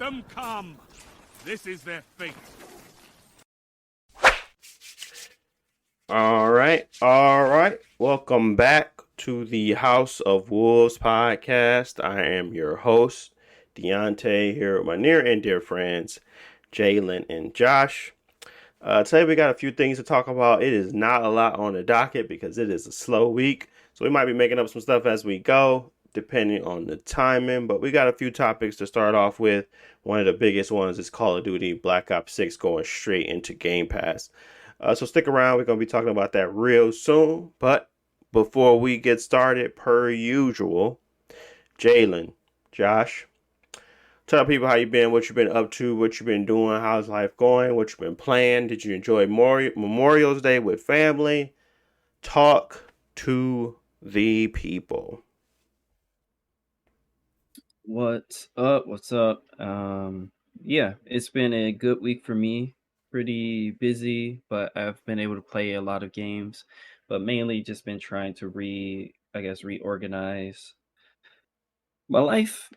them come. This is their fate. All right. Welcome back to the House of Wolves podcast. I am your host, Deontay, here with my near and dear friends, Jalen and Josh. Today we got a few things to talk about. It is not a lot on the docket because it is a slow week. So we might be making up some stuff as we go, depending on the timing. But we got a few topics to start off with. One of the biggest ones is Call of Duty Black Ops 6 going straight into Gamepass. So stick around. We're going to be talking about that real soon. But before we get started, per usual, Jalen, Josh, tell people how you been, what you've been up to, what you've been doing, how's life going, what you've been playing. Did you enjoy Memorial's Day with family? Talk to the people. What's up? Yeah, it's been a good week for me. Pretty busy, but I've been able to play a lot of games, but mainly just been trying to reorganize my life.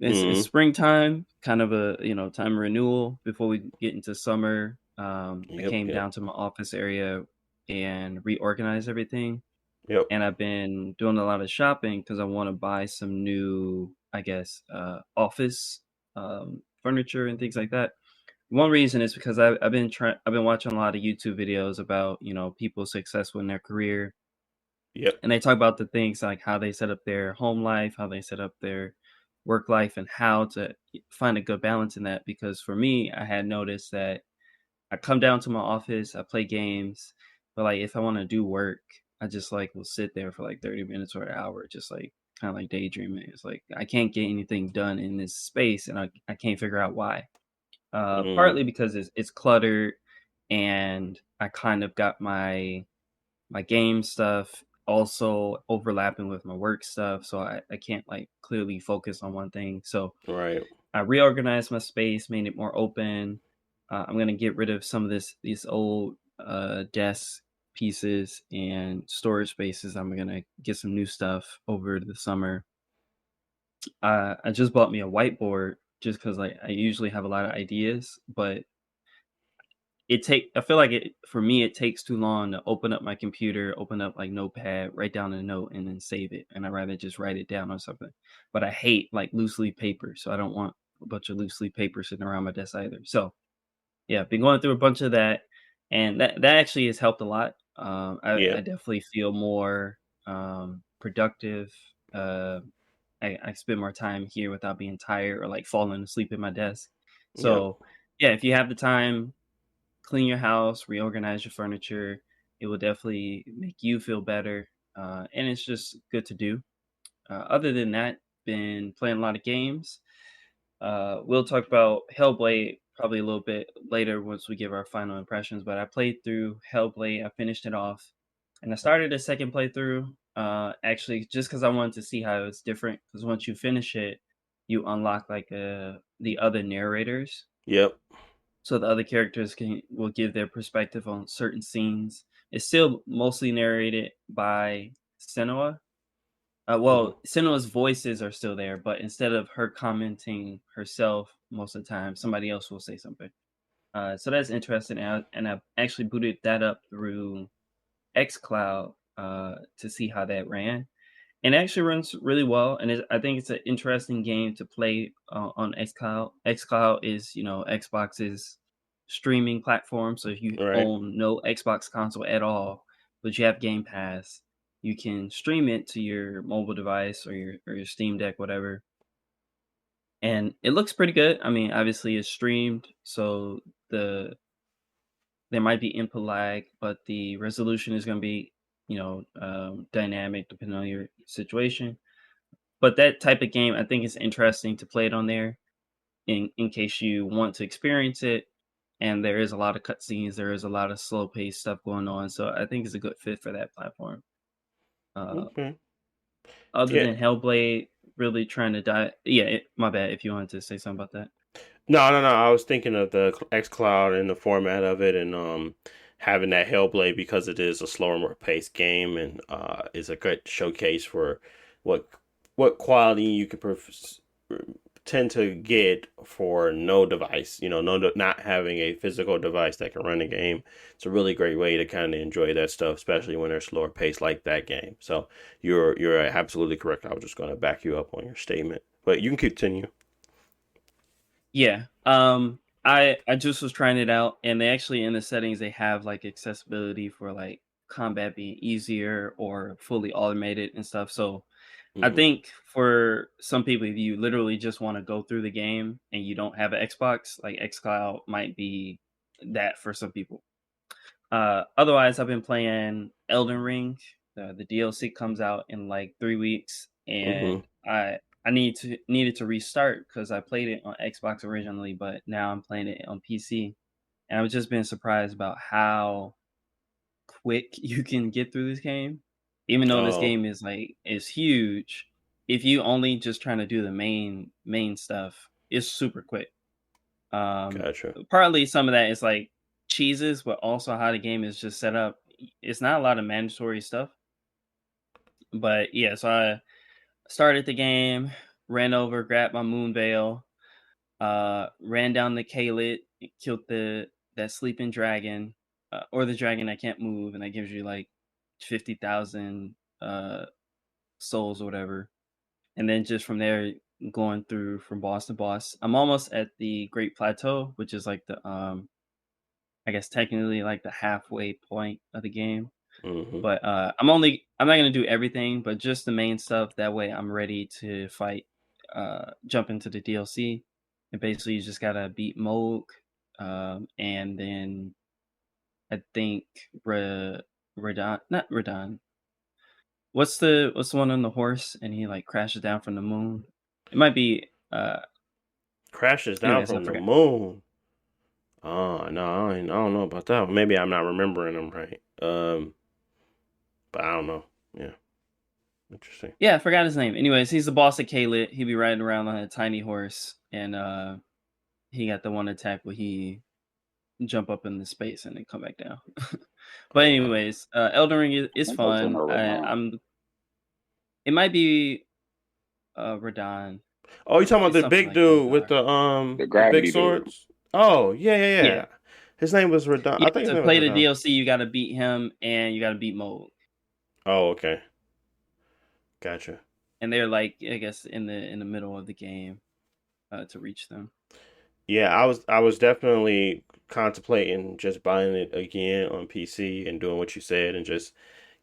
It's springtime, kind of a time renewal before we get into summer. I came down to my office area and reorganized everything. Yep. And I've been doing a lot of shopping because I want to buy some new, office furniture and things like that. One reason is because I've been watching a lot of YouTube videos about people successful in their career, Yep. and they talk about the things like how they set up their home life, how they set up their work life, and how to find a good balance in that. Because for me, I had noticed that I come down to my office, I play games, but like if I want to do work, I just will sit there for like 30 minutes or an hour, just like kind of like daydreaming. It's like I can't get anything done in this space, and I can't figure out why. Partly because it's cluttered, and I kind of got my game stuff also overlapping with my work stuff, so I can't clearly focus on one thing. So Right. I reorganized my space, made it more open. I'm gonna get rid of some of these old desk pieces and storage spaces. I'm gonna get some new stuff over the summer. I just bought me a whiteboard just because I usually have a lot of ideas, but I feel like for me it takes too long to open up my computer, open up Notepad, write down a note, and then save it. And I'd rather just write it down or something. But I hate loose leaf paper, so I don't want a bunch of loose leaf paper sitting around my desk either. So yeah, been going through a bunch of that, and that actually has helped a lot. I definitely feel more productive. I spend more time here without being tired or falling asleep at my desk. So yeah, if you have the time, clean your house, reorganize your furniture. It will definitely make you feel better, and it's just good to do. Other than that, been playing a lot of games. We'll talk about Hellblade probably a little bit later once we give our final impressions. But I played through Hellblade. I finished it off, and I started a second playthrough. Actually, just because I wanted to see how it's different. Because once you finish it, you unlock the other narrators. Yep. So the other characters will give their perspective on certain scenes. It's still mostly narrated by Senua. Senua's voices are still there, but instead of her commenting herself, most of the time somebody else will say something. So that's interesting, and I actually booted that up through xCloud to see how that ran, and it actually runs really well. And I think it's an interesting game to play on xCloud. xCloud is Xbox's streaming platform, so if you own no Xbox console at all, but you have Game Pass, you can stream it to your mobile device or your Steam Deck, whatever. And it looks pretty good. I mean, obviously it's streamed, so there might be input lag, but the resolution is going to be, dynamic depending on your situation. But that type of game, I think it's interesting to play it on there in case you want to experience it. And there is a lot of cutscenes. There is a lot of slow paced stuff going on. So I think it's a good fit for that platform. Other than Hellblade, really trying to die. Yeah, my bad. If you wanted to say something about that. No. I was thinking of the xCloud and the format of it, and having that Hellblade because it is a slower, more paced game, and is a good showcase for what quality you could tend to get for no device. Not having a physical device that can run the game. It's a really great way to kind of enjoy that stuff, especially when they're slower paced like that game. So you're absolutely correct. I was just going to back you up on your statement, but you can continue. Yeah. I just was trying it out, and they actually in the settings they have like accessibility for like combat being easier or fully automated and stuff. So I Hmm. think for some people, if you literally just want to go through the game and you don't have an Xbox, like xCloud might be that for some people. Otherwise, I've been playing Elden Ring. The DLC comes out in like 3 weeks, Hmm. and I needed to restart because I played it on Xbox originally, but now I'm playing it on PC, and I've just been surprised about how quick you can get through this game. Even though this Oh, game is huge, if you only just trying to do the main stuff, it's super quick. Um, gotcha. Partly some of that is like cheeses, but also how the game is just set up. It's not a lot of mandatory stuff, but yeah. So I started the game, ran over, grabbed my moon veil, ran down the Kalit, killed the that sleeping dragon, or the dragon that can't move, and that gives you like 50,000 souls or whatever. And then just from there, going through from boss to boss. I'm almost at the Great Plateau, which is like the I guess technically like the halfway point of the game. Hmm. But I'm not gonna do everything, but just the main stuff. That way I'm ready to fight jump into the DLC. And basically you just gotta beat Moog. And then I think Radon, not Radon. What's the one on the horse and he like crashes down from the moon? It might be Crashes down anyways, I from the forgot. moon. Oh no, I don't know about that one. Maybe I'm not remembering them right. But I don't know. Yeah, interesting. Yeah, I forgot his name. Anyways, he's the boss of Kalit. He be riding around on a tiny horse, and he got the one attack where he jump up in the space and then come back down. But Oh wow. anyways, Elden Ring is think that's in fun. a Radon. It might be Radon, Oh, you talking about it's the something big like that. dude with The the big gravity dude. swords? Oh yeah, yeah, Yeah, yeah. His name was Radon. yeah. I think his To name was play the Radon. DLC, you got to beat him and you got to beat Moog, Oh, okay. Gotcha. and they're like I guess in the middle of the game to reach them. Yeah, I was definitely contemplating just buying it again on PC and doing what you said and just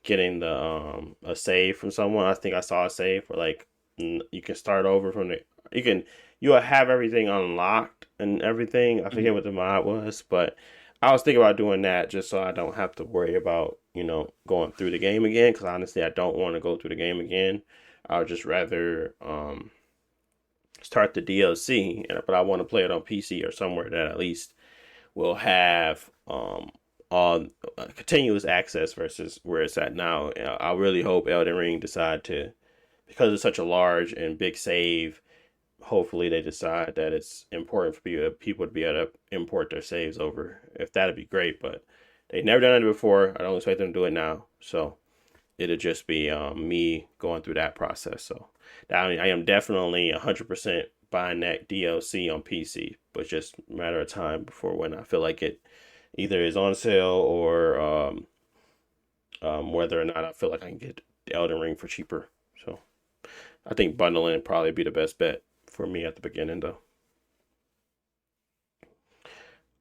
getting the a save from someone. I think I saw a save where like you can start over from the you can you'll have everything unlocked and everything. I Mhm. forget what the mod was, but I was thinking about doing that just so I don't have to worry about going through the game again. Because honestly, I don't want to go through the game again. I would just rather start the DLC, but I want to play it on PC or somewhere that at least will have on continuous access versus where it's at now. I really hope Elden Ring decide to, because it's such a large and big save. Hopefully, they decide that it's important for people to be able to import their saves over. If that'd be great, but they've never done it before. I don't expect them to do it now, so it'll just be me going through that process. So I am definitely 100% buying that DLC on PC, but it's just a matter of time before when I feel like it either is on sale or whether or not I feel like I can get the Elden Ring for cheaper. So I think bundling would probably be the best bet for me at the beginning, though.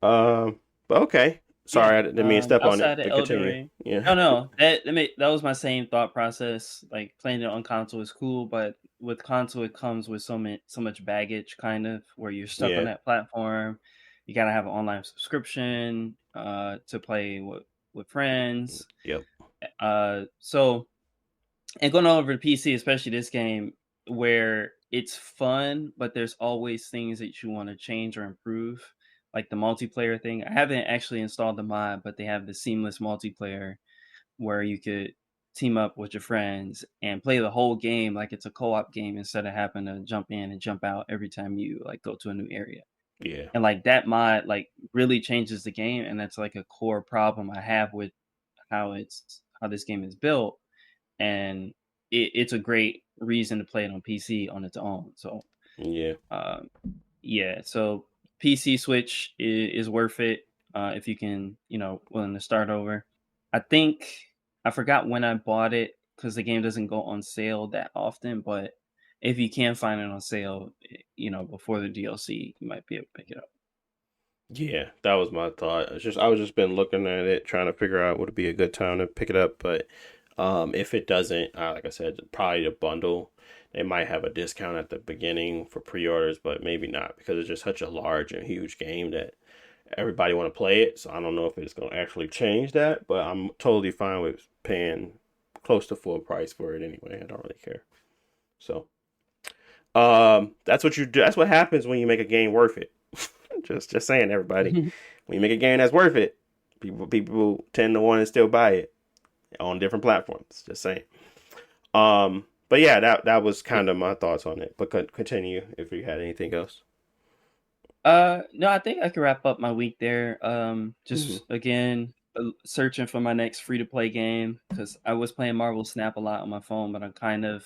But okay. Yeah. Sorry, I didn't mean to step on it, Outside of but Elden continue. Ring. Yeah. Oh no, that was my same thought process. Like playing it on console is cool, but with console it comes with so much baggage, kind of where you're stuck on Yeah. that platform. You gotta have an online subscription to play with friends. Yep. So and going over to PC, especially this game, where it's fun, but there's always things that you want to change or improve, like the multiplayer thing. I haven't actually installed the mod, but they have the seamless multiplayer where you could team up with your friends and play the whole game like it's a co-op game instead of having to jump in and jump out every time you like go to a new area. Yeah. And like that mod like really changes the game, and that's like a core problem I have with how this game is built, and it's a great reason to play it on PC on its own. So Yeah. Uh, yeah, so PC Switch is worth it if you can, willing to start over. I think I forgot when I bought it because the game doesn't go on sale that often, but if you can find it on sale, before the DLC, you might be able to pick it up. Yeah, that was my thought. I was just been looking at it, trying to figure out would it be a good time to pick it up. But if it doesn't, like I said, probably a bundle. They might have a discount at the beginning for pre-orders, but maybe not because it's just such a large and huge game that everybody want to play it. So I don't know if it's gonna actually change that. But I'm totally fine with paying close to full price for it anyway. I don't really care. So that's what you do. That's what happens when you make a game worth it. Just saying, everybody. When you make a game that's worth it, people tend to want to still buy it on different platforms. Just saying. But yeah, that was kind of my thoughts on it. But continue if you had anything else. No, I think I can wrap up my week there. Hmm. Just again, searching for my next free to play game because I was playing Marvel Snap a lot on my phone, but I'm kind of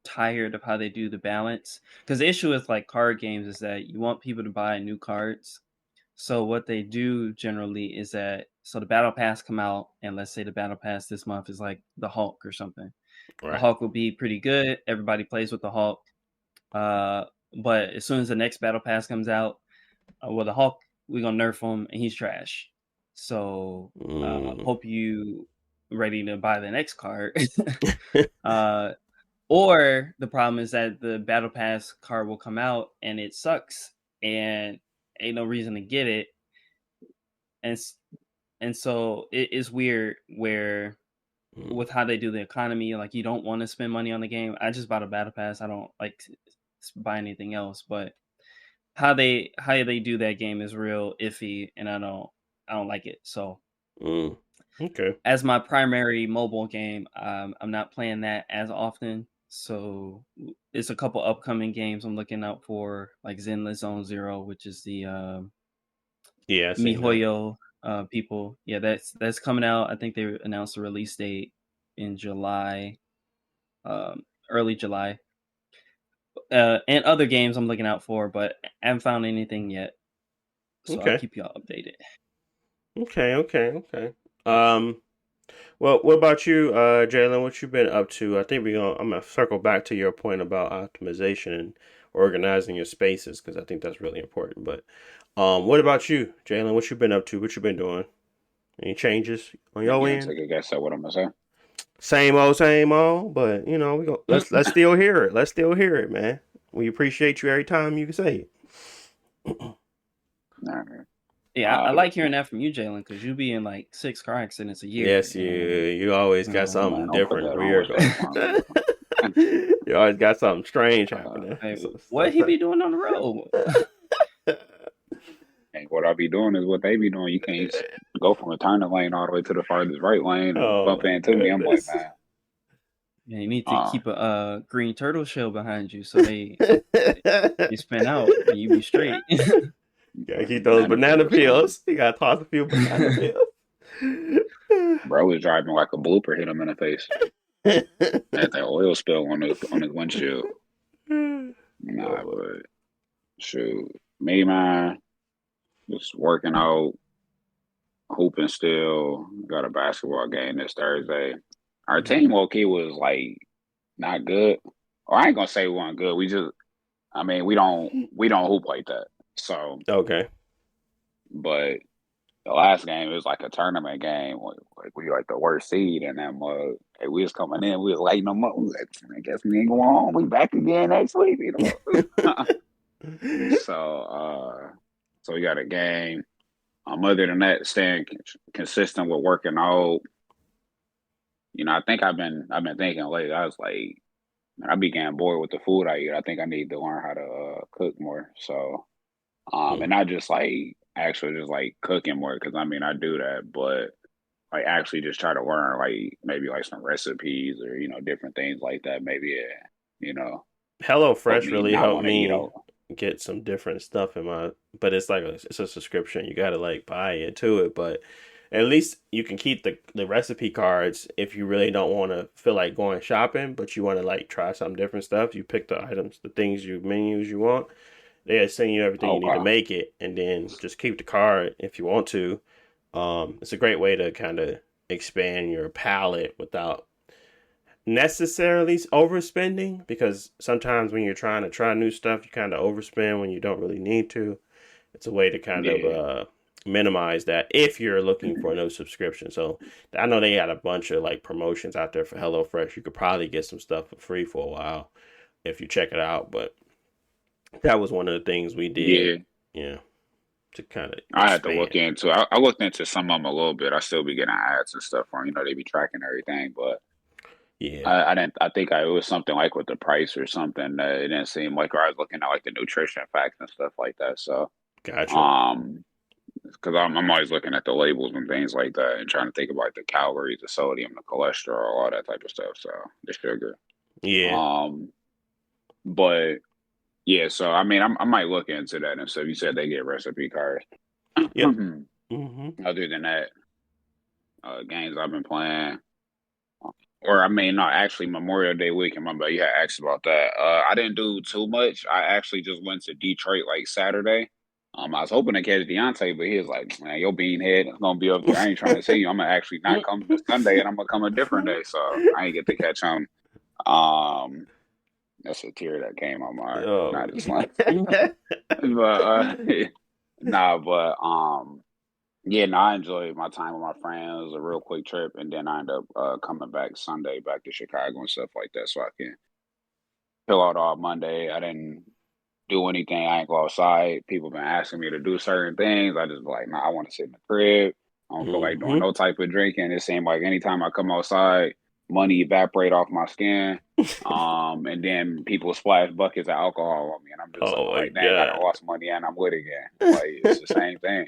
tired of how they do the balance. Because the issue with like card games is that you want people to buy new cards. So what they do generally is that so the battle pass come out, and let's say the battle pass this month is like the Hulk or something. The Right. Hulk will be pretty good. Everybody plays with the Hulk. Uh, but as soon as the next battle pass comes out, well, the Hulk, we're gonna nerf him and he's trash. So Mm. hope you ready to buy the next card. uh, or the problem is that the battle pass card will come out and it sucks and ain't no reason to get it. And and so it is weird where Mm. with how they do the economy, like you don't want to spend money on the game. I just bought a battle pass. I don't like to buy anything else, but how they do that game is real iffy and I don't like it. So Mm. Okay. as my primary mobile game, I'm not playing that as often. So it's a couple upcoming games I'm looking out for, like Zenless Zone Zero, which is the Yeah, I seen that. MiHoYo people. Yeah, that's coming out. I think they announced the release date in July, early July. And other games I'm looking out for, but I haven't found anything yet. So I'll Okay. keep y'all updated. Okay. Okay. Okay. Um. Well, what about you, Jalen? What you been up to? I think I'm gonna circle back to your point about optimization and organizing your spaces because I think that's really important. But what about you, Jalen? What you been up to? What you been doing? Any changes on your Again, end? take a guess at what I'm gonna say. Same old, same old. But we go. Mm, Let's still hear it. Let's still hear it, man. We appreciate you every time you can say it. Nah, Yeah, I like hearing that from you, Jalen, because you be in like 6 car accidents a year, Yes, and you always got oh man, something don't put different that where on you're what's going. responsible. You always got something strange uh, happening. hey, what he be doing on the road? and what I be doing is what they be doing. You can't go from a turning lane all the way to the farthest right lane and Oh bump my into me. I'm like, goodness. man, Yeah, you need to uh, keep a green turtle shell behind you so they spin out and you be straight. Gotta keep those banana banana peel or something. peels. You gotta toss a few banana peels. Bro was driving like a blooper hit him in the face. Had that oil spill on his windshield. Nah, Oh, but shoot, me man, just working out, hooping still. Got a basketball game this Thursday. Our mhm. team, okay, was like not good. Or I ain't gonna say we weren't good. I mean, we don't hoop like that. So, Okay. but the last game it was like a tournament game. Like we like the worst seed in that mug. Hey, we was coming in, we was lighting them up. We was like, I guess we ain't going home. We back again next week, you know. So, so we got a game. Other than that, staying consistent with working out. I think I've been thinking lately. I was like, man, I be getting bored with the food I eat. I think I need to learn how to cook more. So, and not just like actually just like cooking more because I mean I do that, but like actually just try to learn like maybe like some recipes or different things like that. Maybe you know help HelloFresh me really not helped want to eat me out. get some different stuff in my, but it's like it's a subscription. You gotta like buy into it, but At least you can keep the recipe cards if you really don't want to feel like going shopping, but you want to like try some different stuff. You pick the items, the things you menus you want. They send you everything you need to Okay. make it, and then just keep the card if you want to. It's a great way to kind of expand your palette without necessarily overspending, because sometimes when you're trying to try new stuff, you kind of overspend when you don't really need to. It's a way to kind of Yeah. minimize that if you're looking for no subscription. So I know they got a bunch of like promotions out there for HelloFresh. You could probably get some stuff for free for a while if you check it out. But that was one of the things we did, Yeah. yeah, to kind of I had to look expand. into. I looked into some of them a little bit. I still be getting ads and stuff on. They be tracking everything, but Yeah, I didn't. I think it was something like with the price or something that it didn't seem like. Or I was looking at like the nutrition facts and stuff like that. So, gotcha. um, because I'm always looking at the labels and things like that and trying to think about the calories, the sodium, the cholesterol, all that type of stuff. So the sugar. Yeah, Um, but yeah. So I mean, I might look into that and stuff. You said they get recipe cards. yep. Hmm. Other than that, games I've been playing. Or I mean, not actually Memorial Day weekend. My bad. You had asked about that. I didn't do too much. I actually just went to Detroit like Saturday. I was hoping to catch Deontay, but he was like, "Man, your beanhead is gonna be up there. I ain't trying to see you. I'm gonna actually not come this Sunday, and I'm gonna come a different day." So I ain't get to catch him. Um, that's a tear that came on my. Oh. Not just like, but nah, but yeah, no, I enjoyed my time with my friends. It was a real quick trip, and then I ended up coming back Sunday back to Chicago and stuff like that, so I can chill out all Monday. I didn't do anything. I ain't go outside. People been asking me to do certain things. I just be like, nah, I want to sit in the crib. I don't feel like doing Hmm. no type of drinking. It seemed like anytime I come outside, money evaporate off my skin. And then people splash buckets of alcohol on me, and I'm just Oh looking my like, dang, I done god. lost money and I'm with again. Like it's the same thing.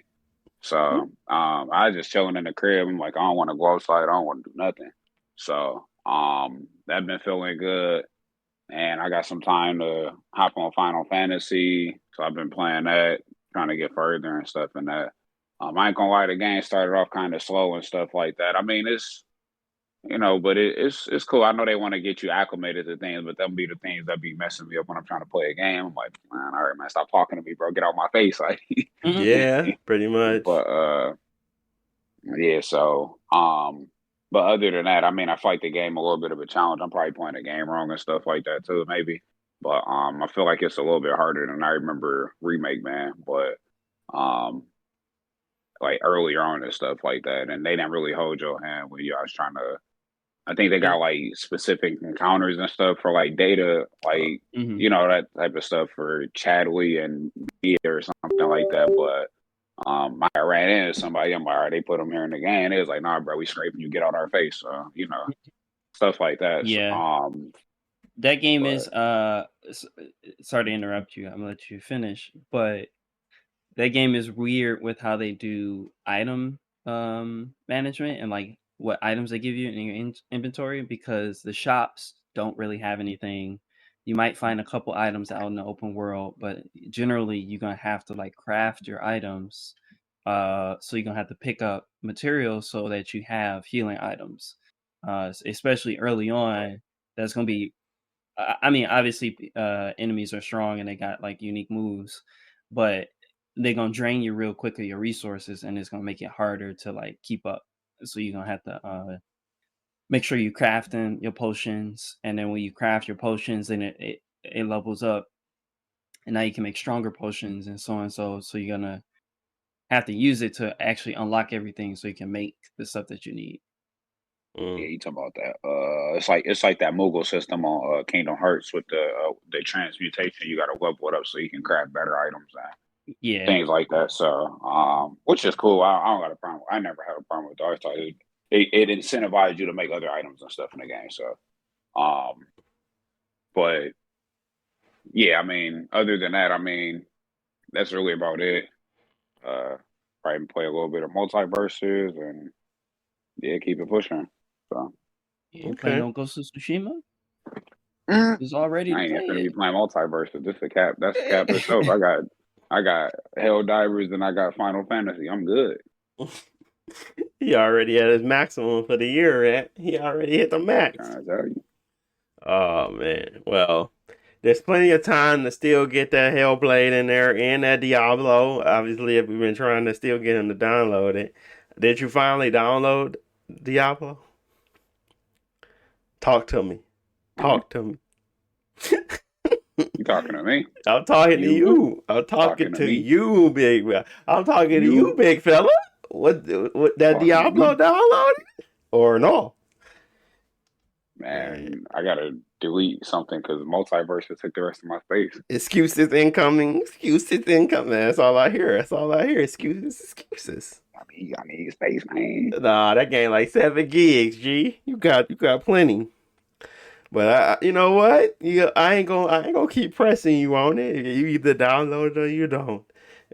So I was just chilling in the crib. I'm like, I don't want to go outside. I don't want to do nothing. So that been feeling good. And I got some time to hop on Final Fantasy. So I've been playing that, trying to get further and stuff in that. I ain't gonna lie, the game started off kind of slow and stuff like that. I mean, but it's cool. I know they want to get you acclimated to things, but them be the things that be messing me up when I'm trying to play a game. I'm like, man, all right, man, stop talking to me, bro. Get out my face, like. Yeah, pretty But much. yeah, so but other than that, I mean, I fight the game a little bit of a challenge. I'm probably playing the game wrong and stuff like that too, maybe. But I feel like it's a little bit harder than I remember Remake Man, but um like earlier on and stuff like that, and they didn't really hold your hand when you I was trying to. I think they got like specific encounters and stuff for like data, Uh, like Hmm. that type of stuff for Chadley and Bia or something like that. But I ran into somebody. I'm like, all right, they put them here in the game. It was like, nah, bro, we scraping you, get out our face. Stuff like that. So, Yeah, that game is but sorry to interrupt you. I'm gonna let you finish, but that game is weird with how they do item management and like what items they give you in your inventory, because the shops don't really have anything. You might find a couple items out in the open world, but generally you're gonna have to like craft your items. So you're gonna have to pick up materials so that you have healing items. Especially early on, that's gonna be. I mean, obviously, enemies are strong and they got like unique moves, but they're gonna drain you real quick of your resources, and it's gonna make it harder to like keep up. So you're gonna have to make sure you crafting your potions, and then when you craft your potions, then it levels up, and now you can make stronger potions and so on. So you're gonna have to use it to actually unlock everything, so you can make the stuff that you need. yeah, mm. you talking about that? It's like that Moogle system on Kingdom Hearts with the transmutation. You got to level it up so you can craft better items and Yeah, things like that. So, which is cool. I don't got a problem. I never had a problem with Dark Side. It incentivized you to make other items and stuff in the game. So, um, but yeah, I mean, other than that, I mean, that's really about it. Uh, Probably play a little bit of Multiversus and yeah, keep it pushing. So yeah. Playing Okay. on Ghost of Tsushima I is all ready to ain't even play gonna be it. playing Multiversus. This a cap. That's a cap itself. I got Hell Divers and I got Final Fantasy. I'm good. He already had his maximum for the year, right? He already hit the max. Trying to tell you. Oh man. Well, there's plenty of time to still get that Hellblade in there and that Diablo. Obviously, if we've been trying to still get him to download it. Did you finally download Diablo? Talk to me. Talk to me. You talking to me? I'm talking to you. I'm talking to you, big. I'm talking to you, big fella. What that Diablo downloaded or no? Man, I gotta delete something because Multiversus took the rest of my space. Excuses incoming. Excuses incoming. That's all I hear. That's all I hear. Excuses. I need space, man. Nah, that game like 7 gigs. G, you got plenty. But you know what? I ain't gonna keep pressing you on it. You either download it or you don't.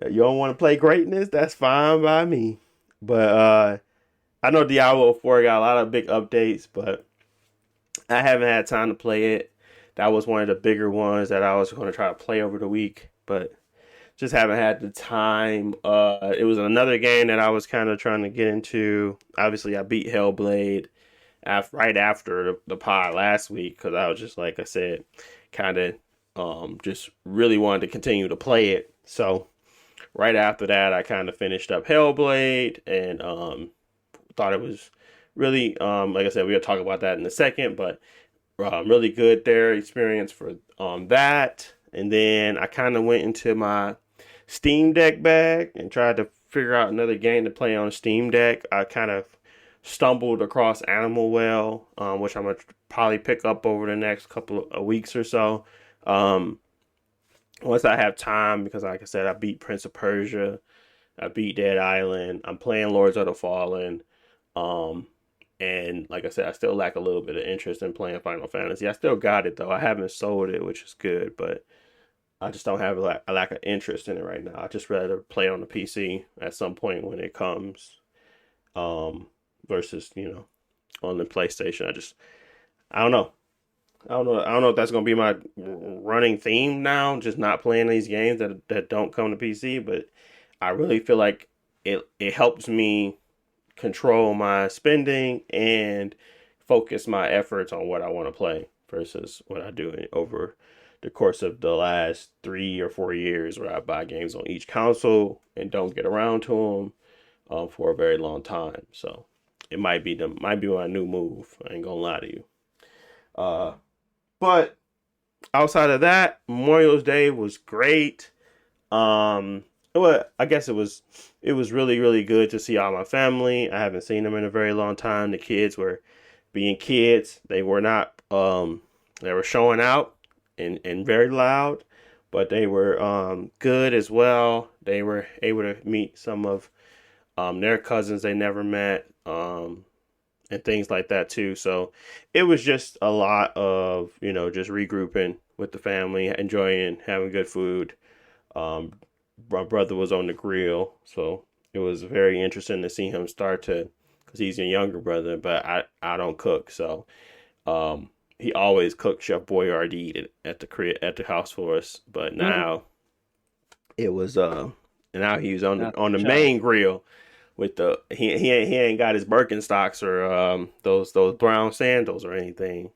You don't want to play greatness? That's fine by me. But I know Diablo 4 got a lot of big updates, but I haven't had time to play it. That was one of the bigger ones that I was going to try to play over the week, but just haven't had the time. It was another game that I was kind of trying to get into. Obviously, I beat Hellblade right after the pod last week because I was just, like I said, kind of just really wanted to continue to play it. So right after that, I kind of finished up Hellblade and thought it was really, like I said, we'll talk about that in a second, but really good there experience for that. And then I kind of went into my Steam Deck bag and tried to figure out another game to play on Steam Deck. I kind of stumbled across Animal Well, which I'm going to probably pick up over the next couple of weeks or so. Once I have time, because like I said, I beat Prince of Persia, I beat Dead Island, I'm playing Lords of the Fallen, and like I said, I still lack a little bit of interest in playing Final Fantasy. I still got it though. I haven't sold it, which is good, but I just don't have a lack of interest in it right now. I just rather play on the PC at some point when it comes, versus on the PlayStation. I don't know. I don't know if that's gonna be my running theme now. Just not playing these games that don't come to PC, but I really feel like it helps me control my spending and focus my efforts on what I want to play versus what I do over the course of the last 3 or 4 years, where I buy games on each console and don't get around to them for a very long time. So it might be my new move. I ain't gonna lie to you. But outside of that, Memorial Day was great. Well, I guess it was really, really good to see all my family. I haven't seen them in a very long time. The kids were being kids. They were not, they were showing out and very loud, but they were good as well. They were able to meet some of their cousins they never met, and things like that too. So it was just a lot of, just regrouping with the family, enjoying, having good food. My brother was on the grill, so it was very interesting to see him start to, because he's a younger brother, but I don't cook, so he always cooked Chef Boyardee at the house for us. But now it was now he was on the main grill with he ain't got his Birkenstocks or those brown sandals or anything,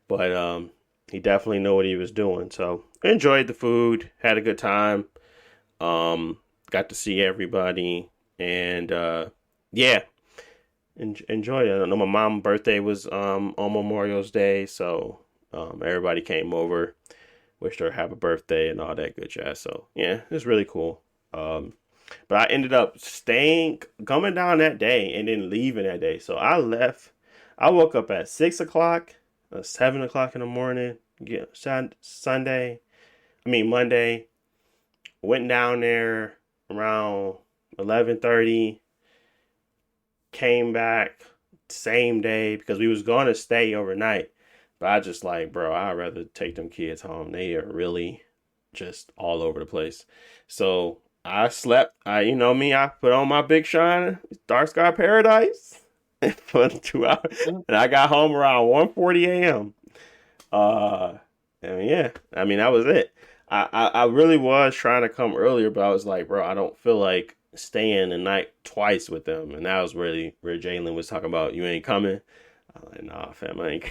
but he definitely knew what he was doing. So enjoyed the food, had a good time. Got to see everybody, and enjoyed it. I know my mom's birthday was on Memorial's Day, so everybody came over, wished her happy birthday and all that good jazz. So yeah, it was really cool. But I ended up coming down that day and then leaving that day. So I left. I woke up at 6 o'clock, 7 o'clock in the morning. Monday. Went down there around 11:30. Came back same day because we was going to stay overnight. But I just like, bro, I'd rather take them kids home. They are really just all over the place. So I slept. I put on my Big Shine Dark Sky Paradise for 2 hours. And I got home around 1:40 a.m. That was it. I really was trying to come earlier, but I was like, bro, I don't feel like staying the night twice with them, and that was really where Jalen was talking about you ain't coming. I'm like, nah, fam, I ain't.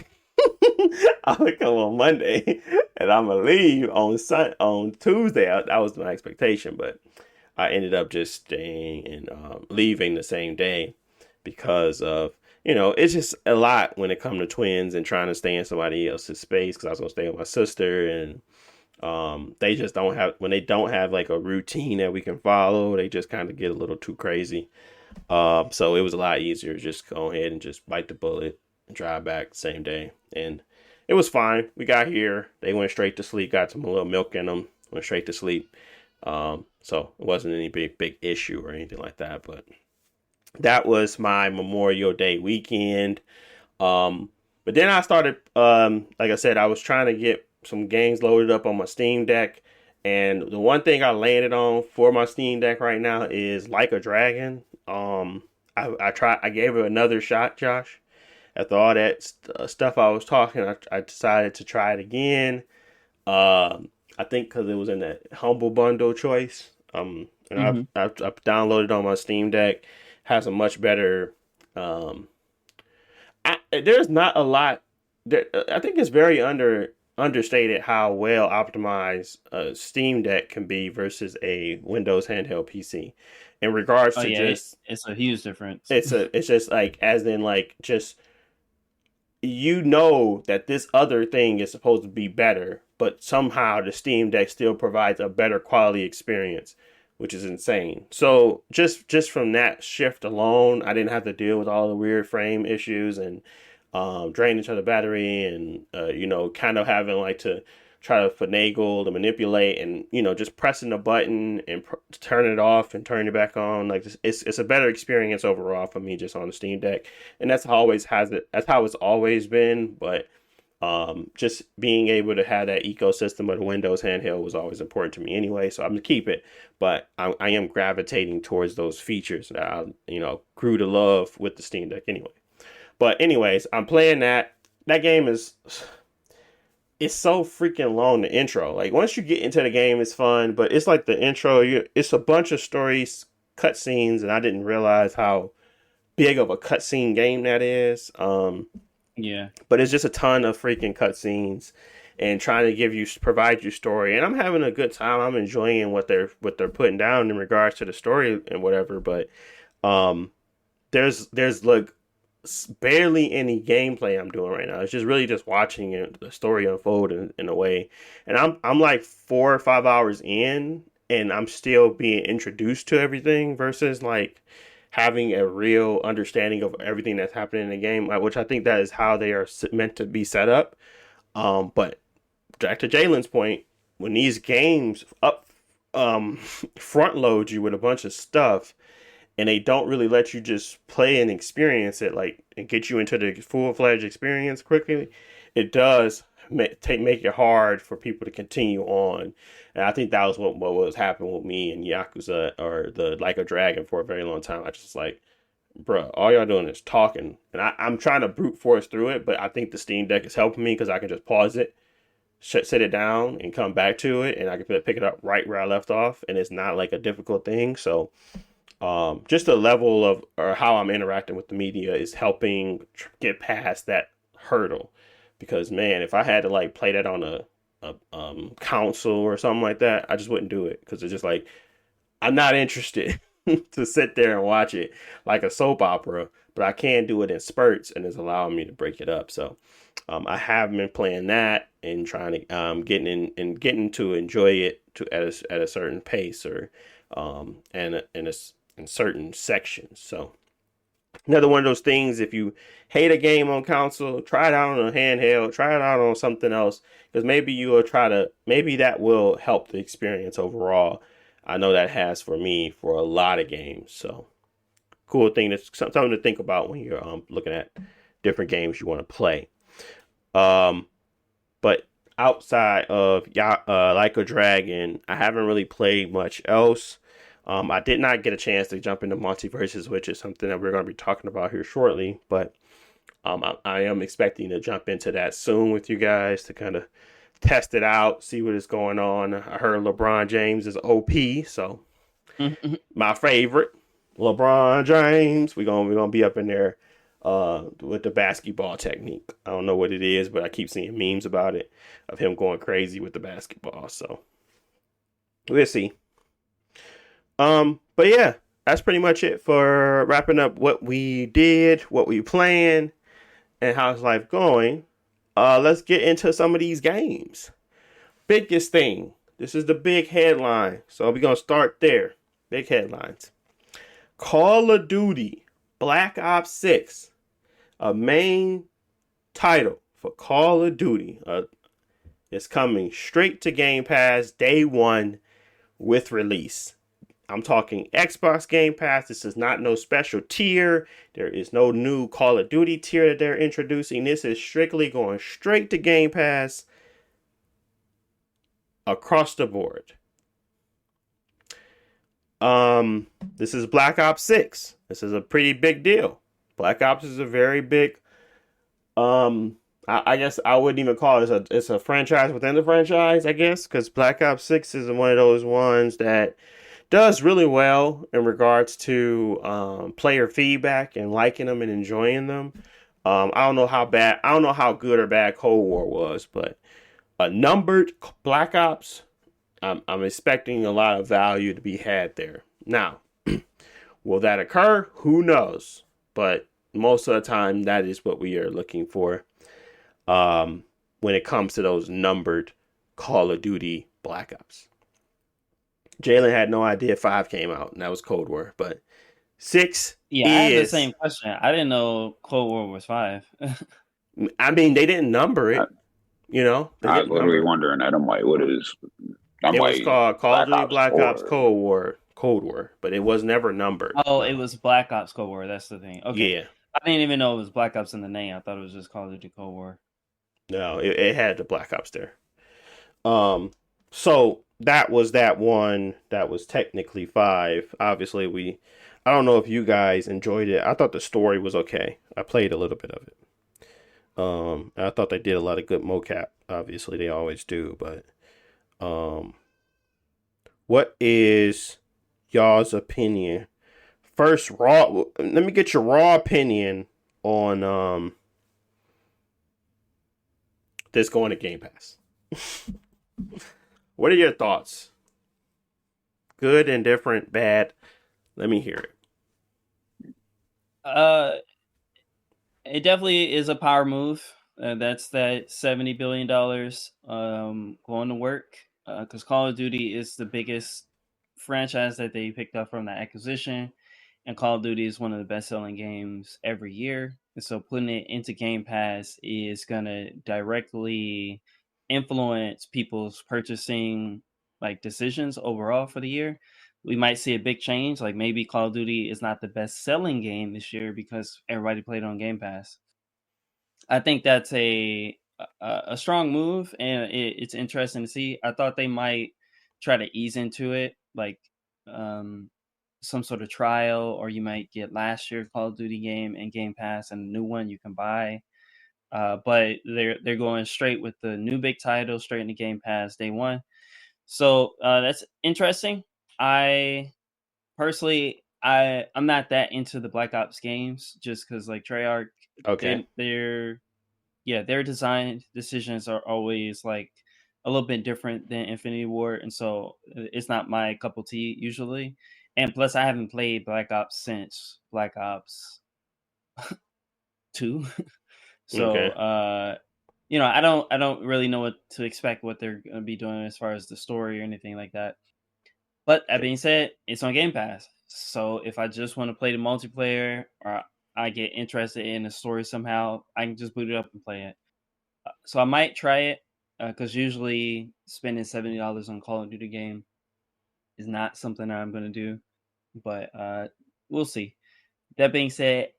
I'm gonna come on Monday, and I'm gonna leave on Tuesday. That was my expectation, but I ended up just staying and leaving the same day because of it's just a lot when it comes to twins and trying to stay in somebody else's space because I was gonna stay with my sister and they just don't have when they don't have like a routine that we can follow. They just kind of get a little too crazy. So it was a lot easier to just go ahead and just bite the bullet and drive back the same day. And it was fine. We got here. They went straight to sleep. Got some little milk in them. Went straight to sleep. So it wasn't any big issue or anything like that. But that was my Memorial Day weekend. But then I started, like I said, I was trying to get some games loaded up on my Steam Deck. And the one thing I landed on for my Steam Deck right now is Like a Dragon. I gave it another shot, Josh. After all that stuff I was talking, I decided to try it again. I think because it was in that Humble Bundle choice. And I've downloaded on my Steam Deck. Has a much better. There's not a lot. I think it's very understated how well optimized a Steam Deck can be versus a Windows handheld PC. In regards to it's a huge difference. It's just like as in like just that this other thing is supposed to be better, but somehow the Steam Deck still provides a better quality experience, which is insane. So just from that shift alone, I didn't have to deal with all the weird frame issues and drainage of the battery and kind of having like to try to finagle to manipulate and just pressing the button and turn it off and turn it back on. Like it's a better experience overall for me just on the Steam Deck, and that's how it's always been. But just being able to have that ecosystem of the Windows handheld was always important to me anyway, so I'm gonna keep it. But I am gravitating towards those features that I grew to love with the Steam Deck anyway. But anyways, I'm playing that. That game it's so freaking long, the intro. Like once you get into the game, it's fun, but it's like the intro. It's a bunch of stories, cutscenes, and I didn't realize how big of a cutscene game that is. Yeah. But it's just a ton of freaking cutscenes and trying to provide you story. And I'm having a good time. I'm enjoying what they're putting down in regards to the story and whatever. But there's like barely any gameplay I'm doing right now. It's just really just watching the story unfold in a way. And I'm like 4 or 5 hours in, and I'm still being introduced to everything versus like having a real understanding of everything that's happening in the game, which I think that is how they are meant to be set up. But back to Jalen's point, when these games front load you with a bunch of stuff, and they don't really let you just play and experience it, like, and get you into the full-fledged experience quickly, it does make it hard for people to continue on. And I think that was what was happening with me and Yakuza or the Like a Dragon for a very long time. I just like, bro, all y'all doing is talking. And I'm trying to brute force through it, but I think the Steam Deck is helping me because I can just pause it, set it down, and come back to it, and I can pick it up right where I left off, and it's not like a difficult thing. So just the level of or how I'm interacting with the media is helping get past that hurdle. Because man, if I had to like play that on a console or something like that, I just wouldn't do it because it's just like I'm not interested to sit there and watch it like a soap opera. But I can do it in spurts, and it's allowing me to break it up. So I have been playing that and trying to getting to enjoy it at a certain pace or in certain sections. So another one of those things, if you hate a game on console, try it out on a handheld, try it out on something else, because maybe maybe that will help the experience overall. I know that has for me for a lot of games. So cool thing, that's something to think about when you're looking at different games you want to play. But outside of Like a Dragon, I haven't really played much else. I did not get a chance to jump into Multiversus, which is something that we're going to be talking about here shortly. But I am expecting to jump into that soon with you guys to kind of test it out, see what is going on. I heard LeBron James is OP, so My favorite, LeBron James. We're gonna be up in there with the basketball technique. I don't know what it is, but I keep seeing memes about it of him going crazy with the basketball. So we'll see. But yeah, that's pretty much it for wrapping up what we did, what we planned, and how's life going. Let's get into some of these games. Biggest thing. This is the big headline. So we're gonna start there. Big headlines. Call of Duty Black Ops 6, a main title for Call of Duty, is coming straight to Game Pass day one with release. I'm talking Xbox Game Pass. This is not no special tier. There is no new Call of Duty tier that they're introducing. This is strictly going straight to Game Pass across the board. This is Black Ops 6. This is a pretty big deal. Black Ops is a very big, I guess I wouldn't even call it, it's a franchise within the franchise, I guess, because Black Ops 6 is one of those ones that does really well in regards to player feedback and liking them and enjoying them. I don't know how good or bad Cold War was, but a numbered Black Ops, I'm expecting a lot of value to be had there. Now, will that occur? Who knows? But most of the time, that is what we are looking for when it comes to those numbered Call of Duty Black Ops. Jalen had no idea 5 came out, and that was Cold War. But 6 Yeah, I had the same question. I didn't know Cold War was 5. I mean, they didn't number it. You know? I was literally wondering that. I'm like, what is... It was called Call of Duty Black Ops Cold War, but it was never numbered. Oh, it was Black Ops Cold War. That's the thing. Okay. Yeah. I didn't even know it was Black Ops in the name. I thought it was just Call of Duty Cold War. No, it had the Black Ops there. So that was that one that was technically 5. Obviously, I don't know if you guys enjoyed it. I thought the story was okay. I played a little bit of it. I thought they did a lot of good mocap. Obviously, they always do, but what is y'all's opinion? First, let me get your raw opinion on this going to Game Pass. What are your thoughts? Good, indifferent, bad? Let me hear it. It definitely is a power move. That's that $70 billion going to work. Because Call of Duty is the biggest franchise that they picked up from that acquisition. And Call of Duty is one of the best-selling games every year. And so putting it into Game Pass is going to directly influence people's purchasing decisions overall for the year. We might see a big change. Like maybe Call of Duty is not the best-selling game this year because everybody played on Game Pass. I think that's a strong move, and it's interesting to see. I thought they might try to ease into it, like some sort of trial, or you might get last year's Call of Duty game and Game Pass and a new one you can buy. But they're going straight with the new big title, straight into Game Pass day one. So that's interesting. I personally, I'm not that into the Black Ops games just because Treyarch, okay, their design decisions are always a little bit different than Infinity Ward, and so it's not my cup of tea usually. And plus, I haven't played Black Ops since Black Ops 2, so okay. I don't really know what to expect, what they're going to be doing as far as the story or anything like that. But that being said, it's on Game Pass. So if I just want to play the multiplayer or I get interested in the story somehow, I can just boot it up and play it. So I might try it because usually spending $70 on Call of Duty game is not something that I'm going to do. But we'll see. That being said,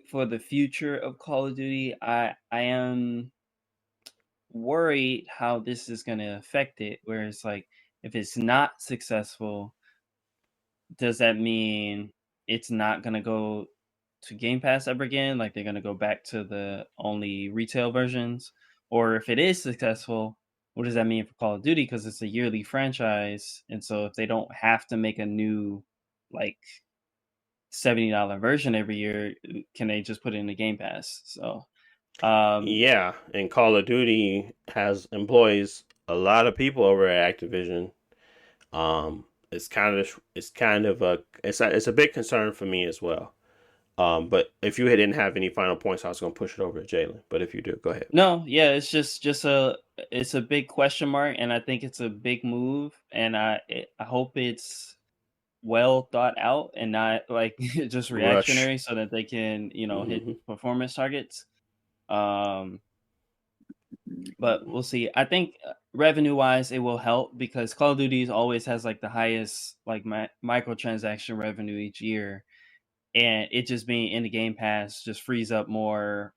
for the future of Call of Duty, I am worried how this is going to affect it. Where it's if it's not successful, does that mean it's not going to go to Game Pass ever again? They're going to go back to the only retail versions? Or if it is successful, what does that mean for Call of Duty? Because it's a yearly franchise, and so if they don't have to make a new like $70 version every year, can they just put it in the Game Pass? So Yeah, and Call of Duty has employs a lot of people over at Activision. It's a big concern for me as well. But if you didn't have any final points, I was gonna push it over to Jalen. But if you do, go ahead. no, yeah, it's just a big question mark, and I think it's a big move, and I hope it's well thought out and not like just Rush. reactionary, so that they can hit Hmm. performance targets. Um, but we'll see. I think revenue wise, it will help because Call of Duty always has like the highest like microtransaction revenue each year, and it just being in the Game Pass just frees up more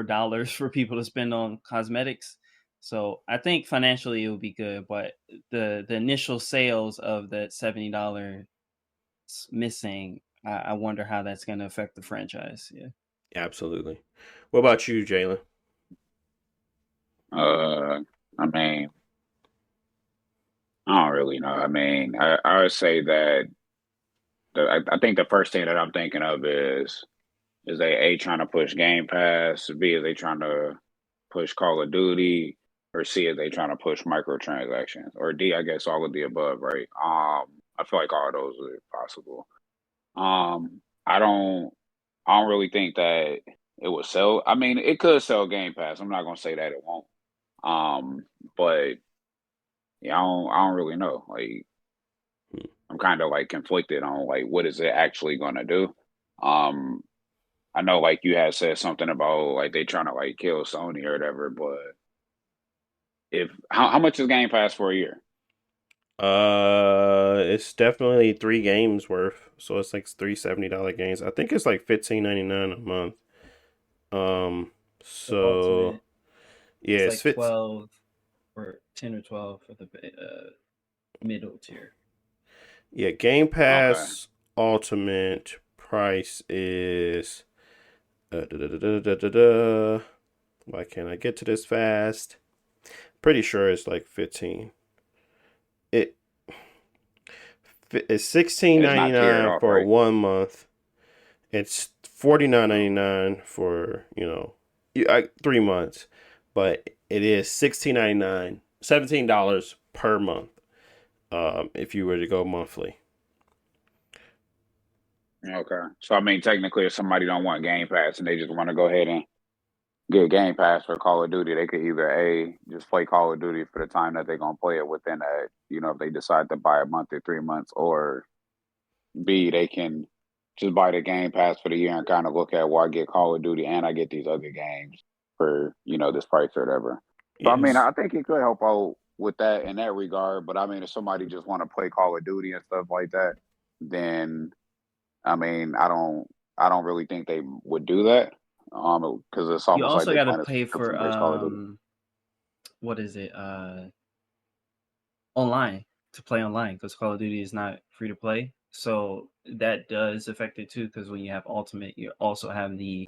dollars for people to spend on cosmetics. So I think financially it will be good, but the initial sales of that $70 missing, I wonder how that's going to affect the franchise. Yeah. Absolutely. What about you, Jalen? I mean, I don't really know. I mean, I would say that I think the first thing that I'm thinking of is they A trying to push Game Pass, B is they trying to push Call of Duty, or C is they trying to push microtransactions, or D I guess all of the above, right? I feel like all of those are possible. I don't really think that it would sell. I mean, it could sell Game Pass. I'm not gonna say that it won't. Um, but yeah, I don't really know. Like I'm kind of like conflicted on like what is it actually gonna do. Um, I know like you had said something about like they trying to like kill Sony or whatever, but if how much is Game Pass for a year? It's definitely 3 games worth, so it's like $370 games. I think it's like $15.99 a month. Um, The so ultimate, yeah, it's it's like fits. 12 or 10 or 12 for the middle tier. Yeah, Game Okay, Pass Ultimate price is da, da, da, da, da, da, da. Why can't I get to this fast? Pretty sure it's like 15. It it's sixteen it's ninety not tiered nine off, for right? 1 month. It's 49 Okay. 99 for 3 months, but it is 16.99, $17 per month. If you were to go monthly. Okay. So I mean, technically, if somebody don't want Game Pass and they just want to go ahead and get Game Pass for Call of Duty, they could either A, just play Call of Duty for the time that they're gonna play it within that, if they decide to buy a month or 3 months, or B, they can just buy the Game Pass for the year and kind of look at, well, I get Call of Duty and I get these other games for, this price or whatever. So I mean, Yes. I think it could help out with that in that regard. But I mean, if somebody just want to play Call of Duty and stuff like that, then I mean, I don't really think they would do that. Because it's You almost like also they got to plan to pay for embrace Call of Duty. what is it? Online, to play online, because Call of Duty is not free to play. So that does affect it too, because when you have Ultimate, you also have you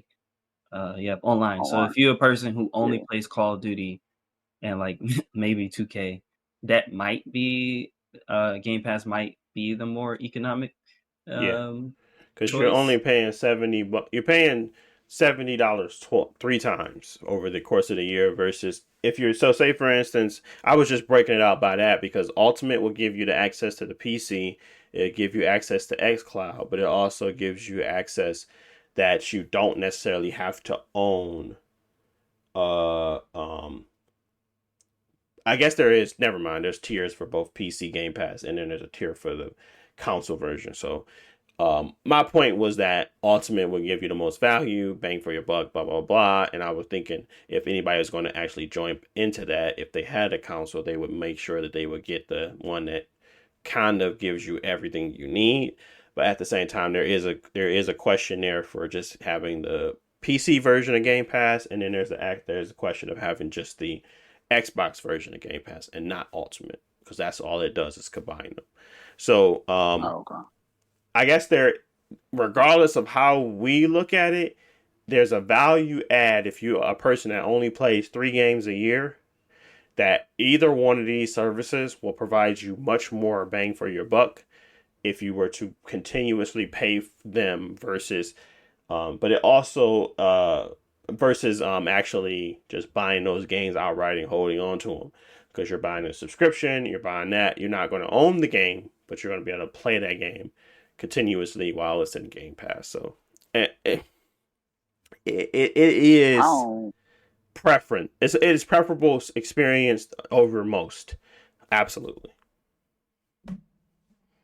have online. So Online. if you're a person who only Yeah. plays Call of Duty and like maybe 2K, that might be Game Pass might be the more economic Yeah. um Because you're only choice. paying 70, but you're paying $70 three times over the course of the year versus if you're so say for instance, I was just breaking it out by that because Ultimate will give you the access to the PC, it give you access to xCloud, but it also gives you access that you don't necessarily have to own. Uh, um, I guess there is. Never mind. There's tiers for both PC Game Pass, and then there's a tier for the console version. So my point was that Ultimate would give you the most value, bang for your buck, blah blah blah. And I was thinking if anybody was going to actually join into that, if they had a console, they would make sure that they would get the one that kind of gives you everything you need. But at the same time, there is a question there for just having the PC version of Game Pass, and then there's a question of having just the Xbox version of Game Pass and not Ultimate because that's all it does is combine them. So Oh, okay. I guess regardless of how we look at it, there's a value add if you're a person that only plays 3 games a year that either one of these services will provide you much more bang for your buck if you were to continuously pay them versus, but it also, versus actually just buying those games outright and holding on to them. Because you're buying a subscription, you're buying that, you're not going to own the game, but you're going to be able to play that game continuously while it's in Game Pass. So it I is don't. preference. It is preferable experience over most. Absolutely.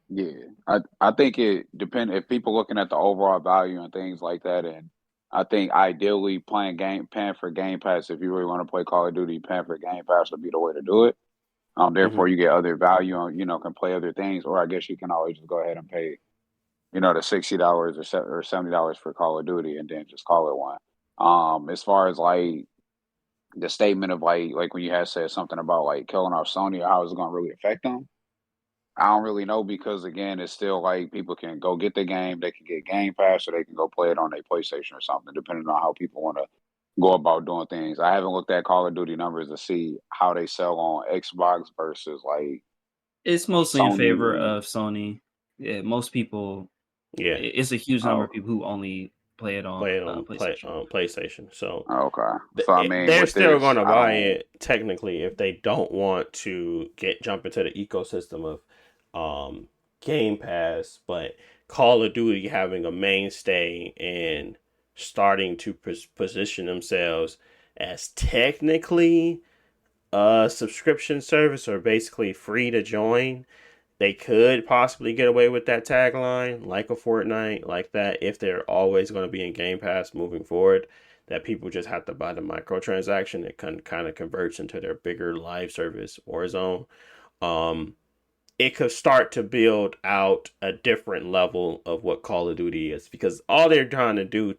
Yeah, I think it depends if people looking at the overall value and things like that, and I think ideally paying for Game Pass if you really want to play Call of Duty, paying for Game Pass would be the way to do it. Hmm. Therefore you get other value on, can play other things, or I guess you can always just go ahead and pay, the $60 or $70 for Call of Duty and then just call it one. As far as like the statement of like when you had said something about like killing off Sony or how it's going to really affect them. I don't really know because again, it's still like people can go get the game, they can get Game Pass, or they can go play it on their PlayStation or something, depending on how people want to go about doing things. I haven't looked at Call of Duty numbers to see how they sell on Xbox versus like It's mostly in favor Sony. of Sony. Yeah, most people. Yeah. It's a huge number Oh, of people who only play it on Play it on PlayStation. PlayStation. So okay. So I mean, they're with still this, going to I buy don't. it technically if they don't want to jump into the ecosystem of Game Pass, but Call of Duty having a mainstay and starting to position themselves as technically a subscription service or basically free to join. They could possibly get away with that tagline, like a Fortnite, like that, if they're always going to be in Game Pass moving forward. That people just have to buy the microtransaction. It kind of converts into their bigger live service, Warzone. Um, it could start to build out a different level of what Call of Duty is because all they're trying to do,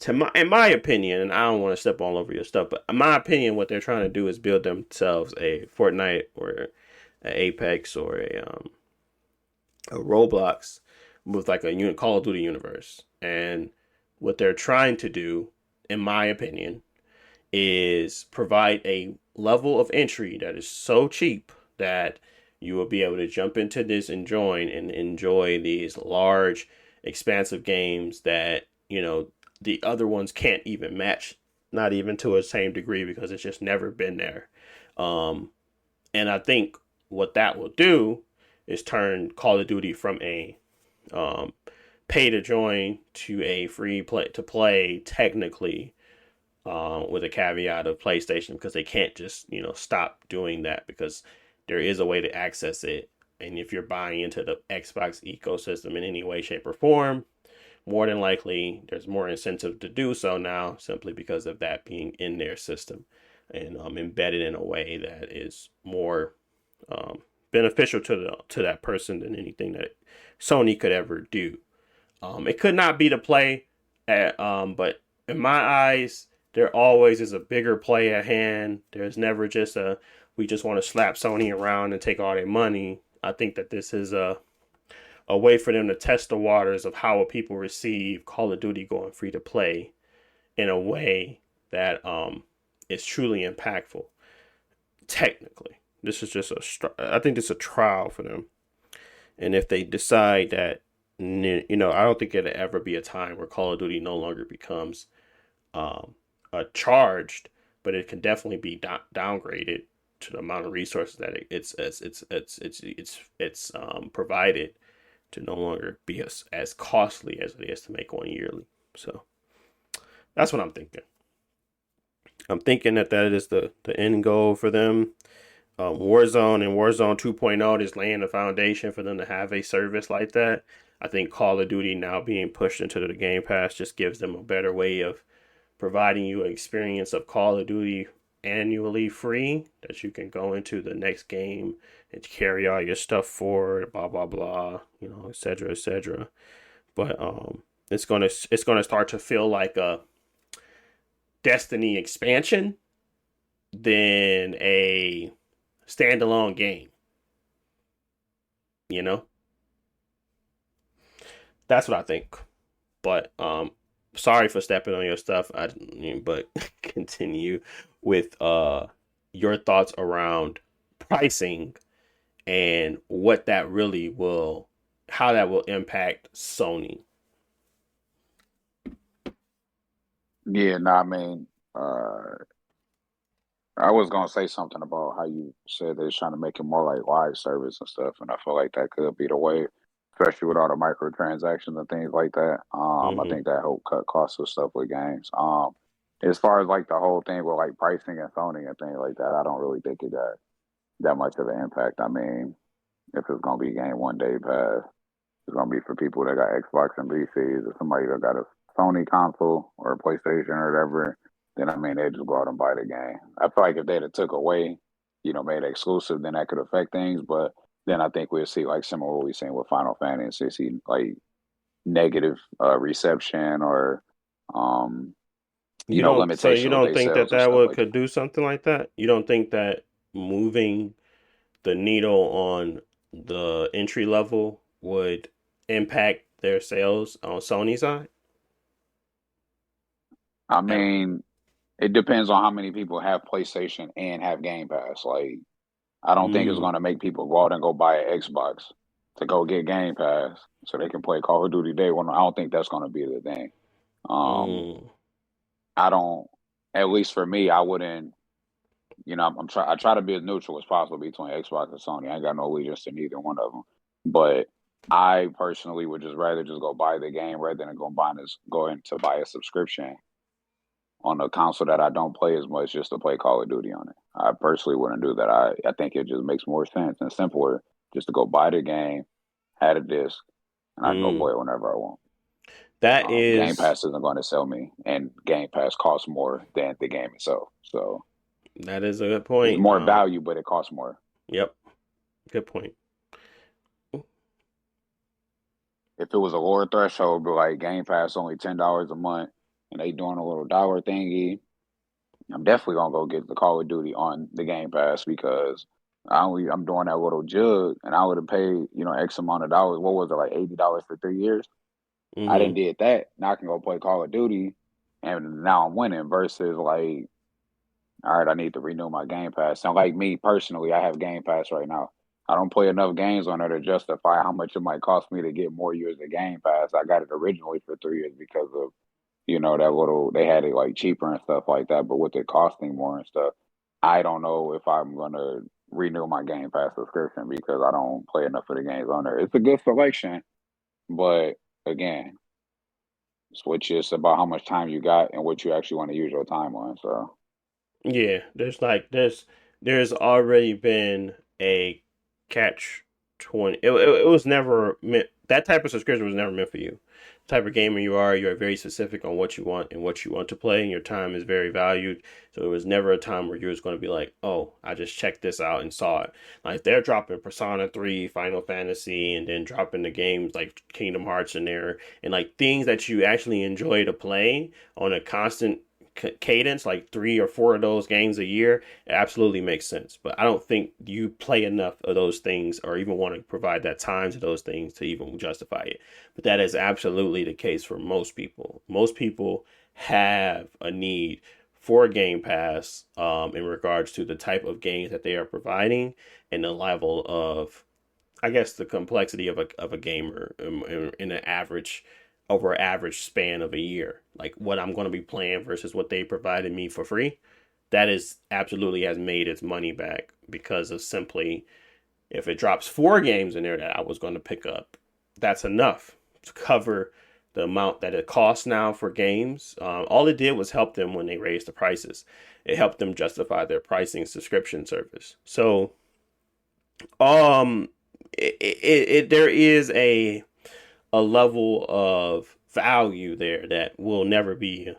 in my opinion, and I don't want to step all over your stuff, but in my opinion, what they're trying to do is build themselves a Fortnite or a Apex or a Roblox with like a Call of Duty universe. And what they're trying to do, in my opinion, is provide a level of entry that is so cheap that you will be able to jump into this and join and enjoy these large, expansive games that, the other ones can't even match, not even to a same degree because it's just never been there. Um, and I think what that will do is turn Call of Duty from a um, pay to join to a free play to play technically, with a caveat of PlayStation because they can't just stop doing that because there is a way to access it. And if you're buying into the Xbox ecosystem in any way, shape, or form, more than likely there's more incentive to do so now simply because of that being in their system and embedded in a way that is more um, beneficial to that person than anything that Sony could ever do. It could not be the play, but in my eyes, there always is a bigger play at hand. There's never just we just want to slap Sony around and take all their money. I think that this is a way for them to test the waters of how people receive Call of Duty going free to play in a way that is truly impactful. Technically, this is just I think this is a trial for them. And if they decide that, I don't think it'll ever be a time where Call of Duty no longer becomes um, charged, but it can definitely be downgraded to the amount of resources that it's provided to no longer be as costly as it is to make one yearly. So that's what I'm thinking. I'm thinking that is the end goal for them. Warzone and Warzone 2.0 is laying the foundation for them to have a service like that. I think Call of Duty now being pushed into the Game Pass just gives them a better way of providing you an experience of Call of Duty annually free that you can go into the next game and carry all your stuff forward, blah blah blah, etc. etc. But it's gonna start to feel like a Destiny expansion than a standalone game. You know, that's what I think. But sorry for stepping on your stuff. But continue with your thoughts around pricing and what that really will, how that will impact Sony. Yeah, no, I mean, I was gonna say something about how you said they're trying to make it more like live service and stuff, and I feel like that could be the way, especially with all the microtransactions and things like that. I Mm-hmm. think that help cut costs of stuff with games. As far as like the whole thing with like pricing and Sony and things like that, I don't really think it got that much of an impact. I mean, if it's gonna be game one day pass, it's gonna be for people that got Xbox and PCs, or somebody that got a Sony console or a PlayStation or whatever. Then I mean, they just go out and buy the game. I feel like if they'd have took away, made it exclusive, then that could affect things. But then I think we'll see like similar to what we've seen with Final Fantasy, see like negative reception or um, So you limitation with don't their think that sales and that stuff would like could that. do something like that? You don't think that moving the needle on the entry level would impact their sales on Sony side? I At all? mean, it depends on how many people have PlayStation and have Game Pass. Like, I don't think it's Mm, going to make people go out and go buy an Xbox to go get Game Pass so they can play Call of Duty Day One. I don't think that's going to be the thing. Um, mm, I don't. At least for me, I wouldn't. I try to be as neutral as possible between Xbox and Sony. I ain't got no allegiance to neither one of them. But I personally would just rather just go buy the game rather than going to buy a subscription on a console that I don't play as much just to play Call of Duty on it. I personally wouldn't do that. I think it just makes more sense and simpler just to go buy the game, add a disc, and I can go mm. play it whenever I want. That Game is Pass isn't going to sell me, and Game Pass costs more than the game itself. So that is a good it's point. more value, but it costs more. Yep, good point. If it was a lower threshold, but like Game Pass only $10 a month, and they doing a little dollar thingy, I'm definitely gonna go get the Call of Duty on the Game Pass because I'm doing that little jug, and I would have paid X amount of dollars. What was it, like $80 for 3 years? I Mm-hmm. didn't did that. Now I can go play Call of Duty, and now I'm winning. Versus like, all right, I need to renew my Game Pass. So like me personally, I have Game Pass right now. I don't play enough games on there to justify how much it might cost me to get more years of Game Pass. I got it originally for 3 years because of that little, they had it like cheaper and stuff like that, but with it costing more and stuff, I don't know if I'm gonna renew my Game Pass subscription because I don't play enough of the games on there. It's a good selection, but again, it's about how much time you got and what you actually want to use your time on. So Yeah, there's already been a catch 20. It was never meant, that type of subscription was never meant for you. The type of gamer you are, you're very specific on what you want and what you want to play, and your time is very valued. So it was never a time where you was going to be like, oh, I just checked this out and saw it. Like they're dropping Persona 3, Final Fantasy, and then dropping the games like Kingdom Hearts in there, and like things that you actually enjoy to play on a constant cadence, like 3 or 4 of those games a year, it absolutely makes sense. But I don't think you play enough of those things or even want to provide that time to those things to even justify it. But that is absolutely the case for most people. Most people have a need for Game Pass in regards to the type of games that they are providing and the level of, I guess, the complexity of a gamer in an average over average span of a year. Like what I'm going to be playing versus what they provided me for free. That is absolutely has made its money back because of simply if it drops 4 games in there that I was going to pick up, that's enough to cover the amount that it costs now for games. All it did was help them when they raised the prices. It helped them justify their pricing subscription service. So, um, there is a level of value there that will never be,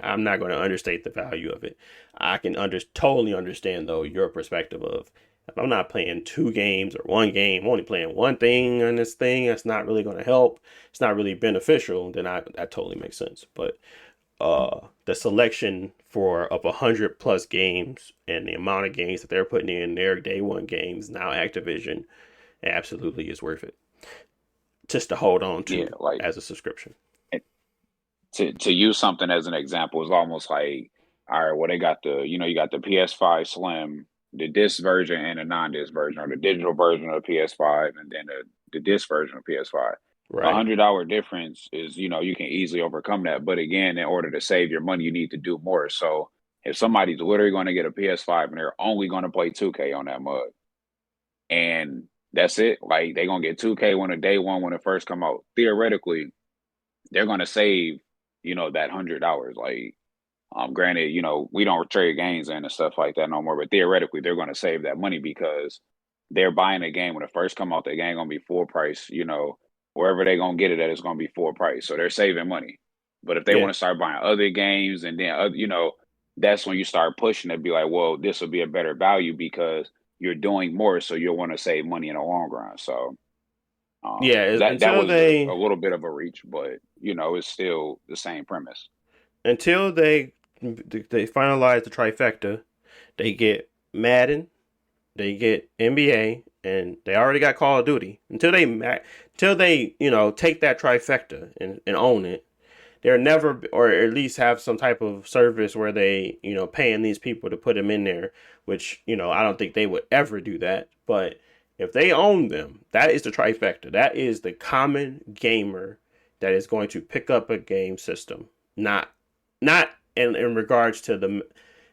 I'm not going to understate the value of it. I can totally understand though your perspective of if I'm not playing 2 games or 1 game, I'm only playing one thing on this thing that's not really going to help, it's not really beneficial, then that totally makes sense. But the selection for of 100 plus games and the amount of games that they're putting in their day one games now, Activision absolutely is worth it just to hold on yeah, to like as a subscription. to use something as an example is almost like all right, well, they got you got the PS5 Slim, the disc version and the non-disc version, or the digital version of the PS5, and then the disc version of PS5. Right. $100 difference is, you can easily overcome that. But again, in order to save your money, you need to do more. So if somebody's literally going to get a PS5 and they're only going to play 2K on that mug, and that's it, like they're going to get 2K when a day one when it first come out, theoretically, they're going to save, that $100. Like, granted, we don't trade games in and stuff like that no more, but theoretically, they're going to save that money because they're buying a game when it first come out. The game going to be full price. Wherever they're going to get it at, it's going to be full price. So they're saving money. But if they Yeah. want to start buying other games, and then that's when you start pushing to be like, well, this will be a better value because you're doing more, so you'll want to save money in the long run. So Yeah. that Until was a they little bit of a reach, but it's still the same premise. until they finalize the trifecta, they get Madden, they get NBA, and they already got Call of Duty. Until they take that trifecta and own it, they're never, or at least have some type of service where they paying these people to put them in there. Which I don't think they would ever do that. But if they own them, that is the trifecta. That is the common gamer that is going to pick up a game system. Not in regards to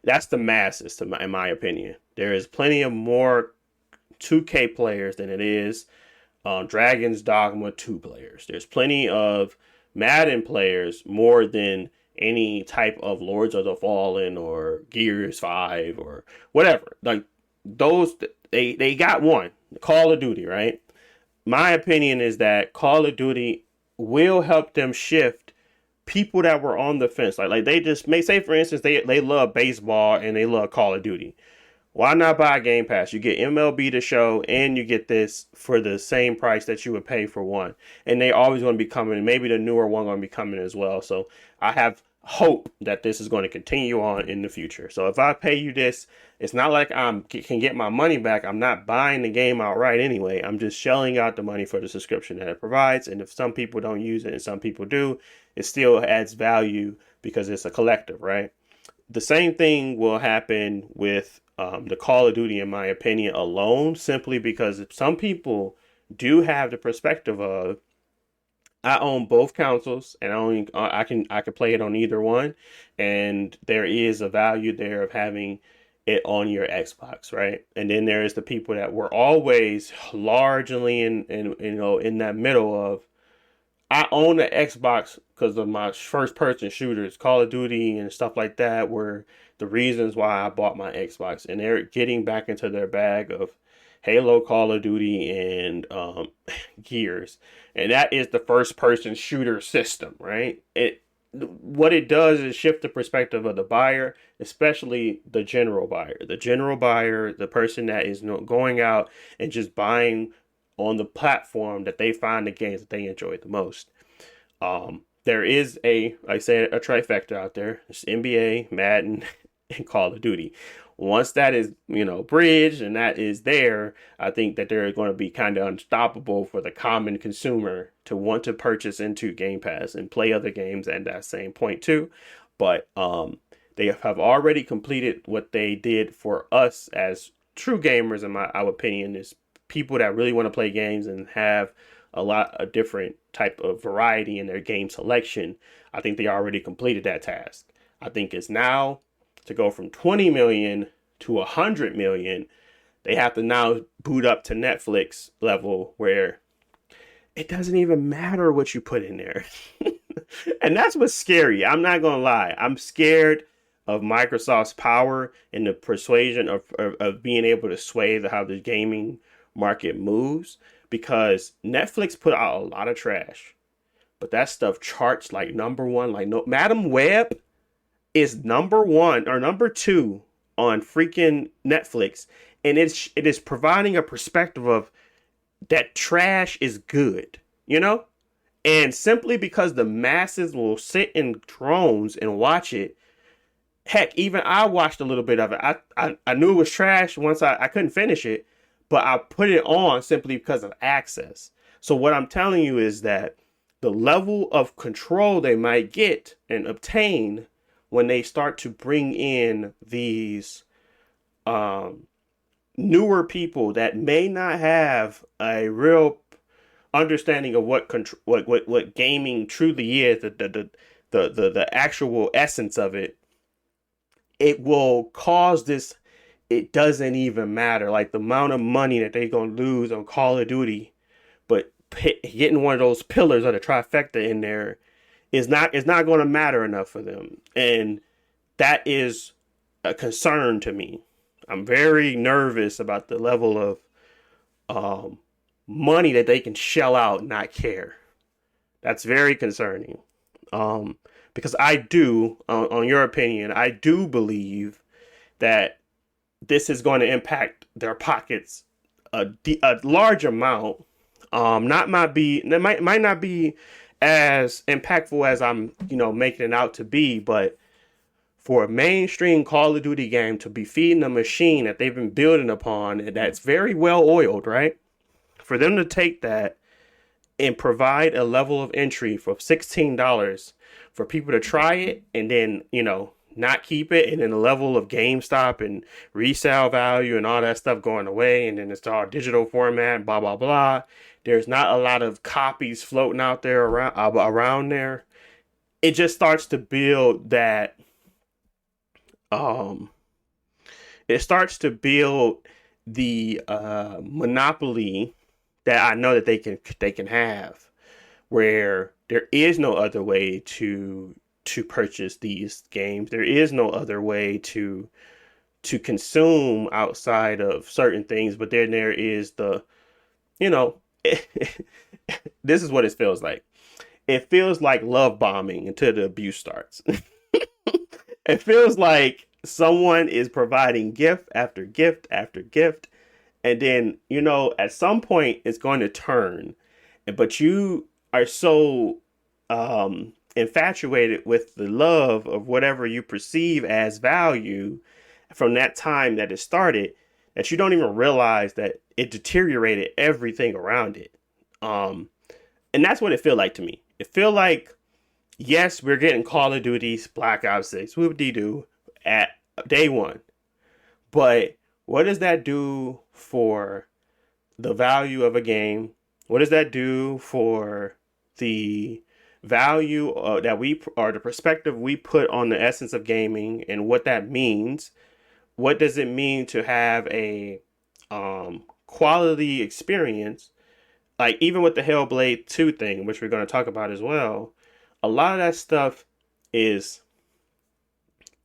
that's the masses, in my opinion. There is plenty of more 2K players than it is Dragon's Dogma 2 players. There's plenty of Madden players more than any type of Lords of the Fallen or Gears 5 or whatever. Like those, they got one, Call of Duty, right? My opinion is that Call of Duty will help them shift people that were on the fence. Like they just may say, for instance, they love baseball and they love Call of Duty. Why not buy Game Pass? You get MLB to show and you get this for the same price that you would pay for one. And they always going to be coming. Maybe the newer one going to be coming as well. So I have hope that this is going to continue on in the future. So if I pay you this, it's not like I can get my money back. I'm not buying the game outright anyway. I'm just shelling out the money for the subscription that it provides. And if some people don't use it and some people do, it still adds value because it's a collective, right? The same thing will happen with the Call of Duty, in my opinion, alone, simply because some people do have the perspective of, I own both consoles and I can play it on either one, and there is a value there of having it on your Xbox, right? And then there is the people that were always largely in that middle of, I own an Xbox because of my first person shooters, Call of Duty and stuff like that were the reasons why I bought my Xbox. And they're getting back into their bag of Halo, Call of Duty, and Gears. And that is the first person shooter system, right? What it does is shift the perspective of the buyer, especially the general buyer. The general buyer, the person that is going out and just buying on the platform that they find the games that they enjoy the most. There is like I said, a trifecta out there. It's NBA, Madden, and Call of Duty. Once that is, bridged and that is there, I think that they're going to be kind of unstoppable for the common consumer to want to purchase into Game Pass and play other games at that same point too. But they have already completed what they did for us as true gamers, in our opinion, is people that really want to play games and have a lot of different type of variety in their game selection. I think they already completed that task. I think it's now to go from 20 million to 100 million. They have to now boot up to Netflix level where it doesn't even matter what you put in there. And that's what's scary. I'm not going to lie. I'm scared of Microsoft's power and the persuasion of being able to sway how the gaming market moves, because Netflix put out a lot of trash, but that stuff charts like number one. Like, no, Madam Web is number one or number two on freaking Netflix, and it is providing a perspective of that trash is good, and simply because the masses will sit in drones and watch it. Heck, even I watched a little bit of it. I knew it was trash once I couldn't finish it, but I put it on simply because of access. So what I'm telling you is that the level of control they might get and obtain when they start to bring in these um, newer people that may not have a real understanding of what gaming truly is, the actual essence of it, it will cause this. It doesn't even matter, like the amount of money that they're gonna lose on Call of Duty, but getting one of those pillars of the trifecta in there is not going to matter enough for them, and that is a concern to me. I'm very nervous about the level of um, money that they can shell out and not care. That's very concerning. Um, because I do, on your opinion, I do believe that this is going to impact their pockets a large amount. Not might be that might not be as impactful as I'm making it out to be, but for a mainstream Call of Duty game to be feeding a machine that they've been building upon and that's very well oiled, right? For them to take that and provide a level of entry for $16 for people to try it and then, not keep it, and then the level of GameStop and resale value and all that stuff going away, and then it's all digital format, blah blah blah. There's not a lot of copies floating out there around there. It just starts to build that um it starts to build the monopoly that I know that they can have, where there is no other way to purchase these games. There is no other way to consume outside of certain things. But then there is you know, this is what it feels like. It feels like love bombing until the abuse starts. It feels like someone is providing gift after gift after gift, and then at some point it's going to turn, but you are so infatuated with the love of whatever you perceive as value from that time that it started, that you don't even realize that it deteriorated everything around it. And that's what it feel like to me. It feel like, yes, we're getting Call of Duty's Black Ops 6, whoop-de-doo, at day one. But what does that do for the value of a game? What does that do for the value that we, or the perspective we put on the essence of gaming and what that means? What does it mean to have a quality experience? Like, even with the Hellblade 2 thing, which we're going to talk about as well, a lot of that stuff is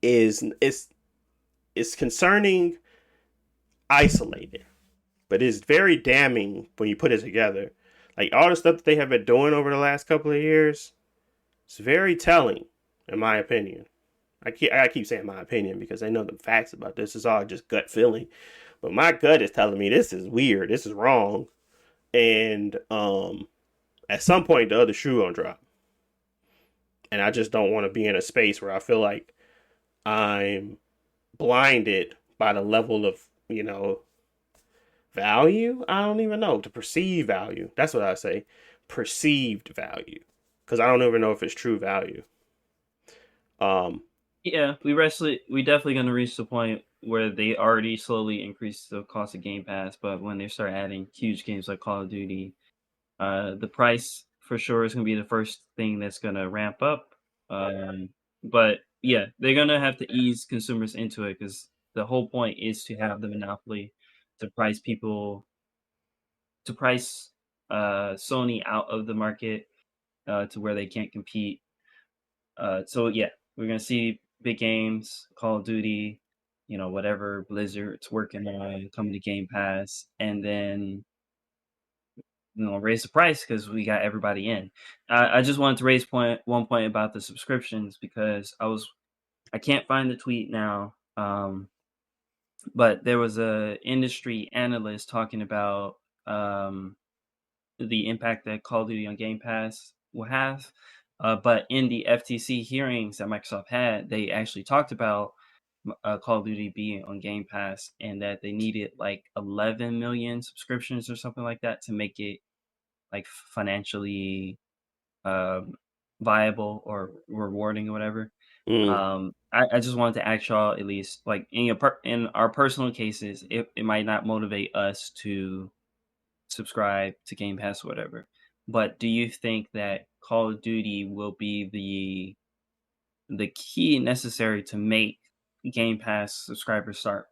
is concerning isolated, but it's very damning when you put it together. Like, all the stuff that they have been doing over the last couple of years, it's very telling, in my opinion. I keep saying my opinion because I know the facts about this. It's all just gut feeling, but my gut is telling me this is weird, this is wrong, and at some point the other shoe gonna drop, and I just don't want to be in a space where I feel like I'm blinded by the level of value. I don't even know, to perceive value. That's what I say, perceived value, because I don't even know if it's true value. Yeah, we definitely gonna reach the point where they already slowly increase the cost of Game Pass, but when they start adding huge games like Call of Duty, the price for sure is gonna be the first thing that's gonna ramp up. But yeah, they're gonna have to ease consumers into it because the whole point is to have the monopoly to price people to price Sony out of the market to where they can't compete. So yeah, we're gonna see big games, Call of Duty, whatever Blizzard's working on coming to Game Pass, and then raise the price because we got everybody in. I just wanted to raise one point about the subscriptions because I can't find the tweet now, but there was a industry analyst talking about the impact that Call of Duty on Game Pass will have. But in the FTC hearings that Microsoft had, they actually talked about Call of Duty being on Game Pass and that they needed like 11 million subscriptions or something like that to make it like financially viable or rewarding or whatever. Mm. I just wanted to ask y'all, at least like in our personal cases, it might not motivate us to subscribe to Game Pass or whatever. But do you think that Call of Duty will be the key necessary to make Game Pass subscribers start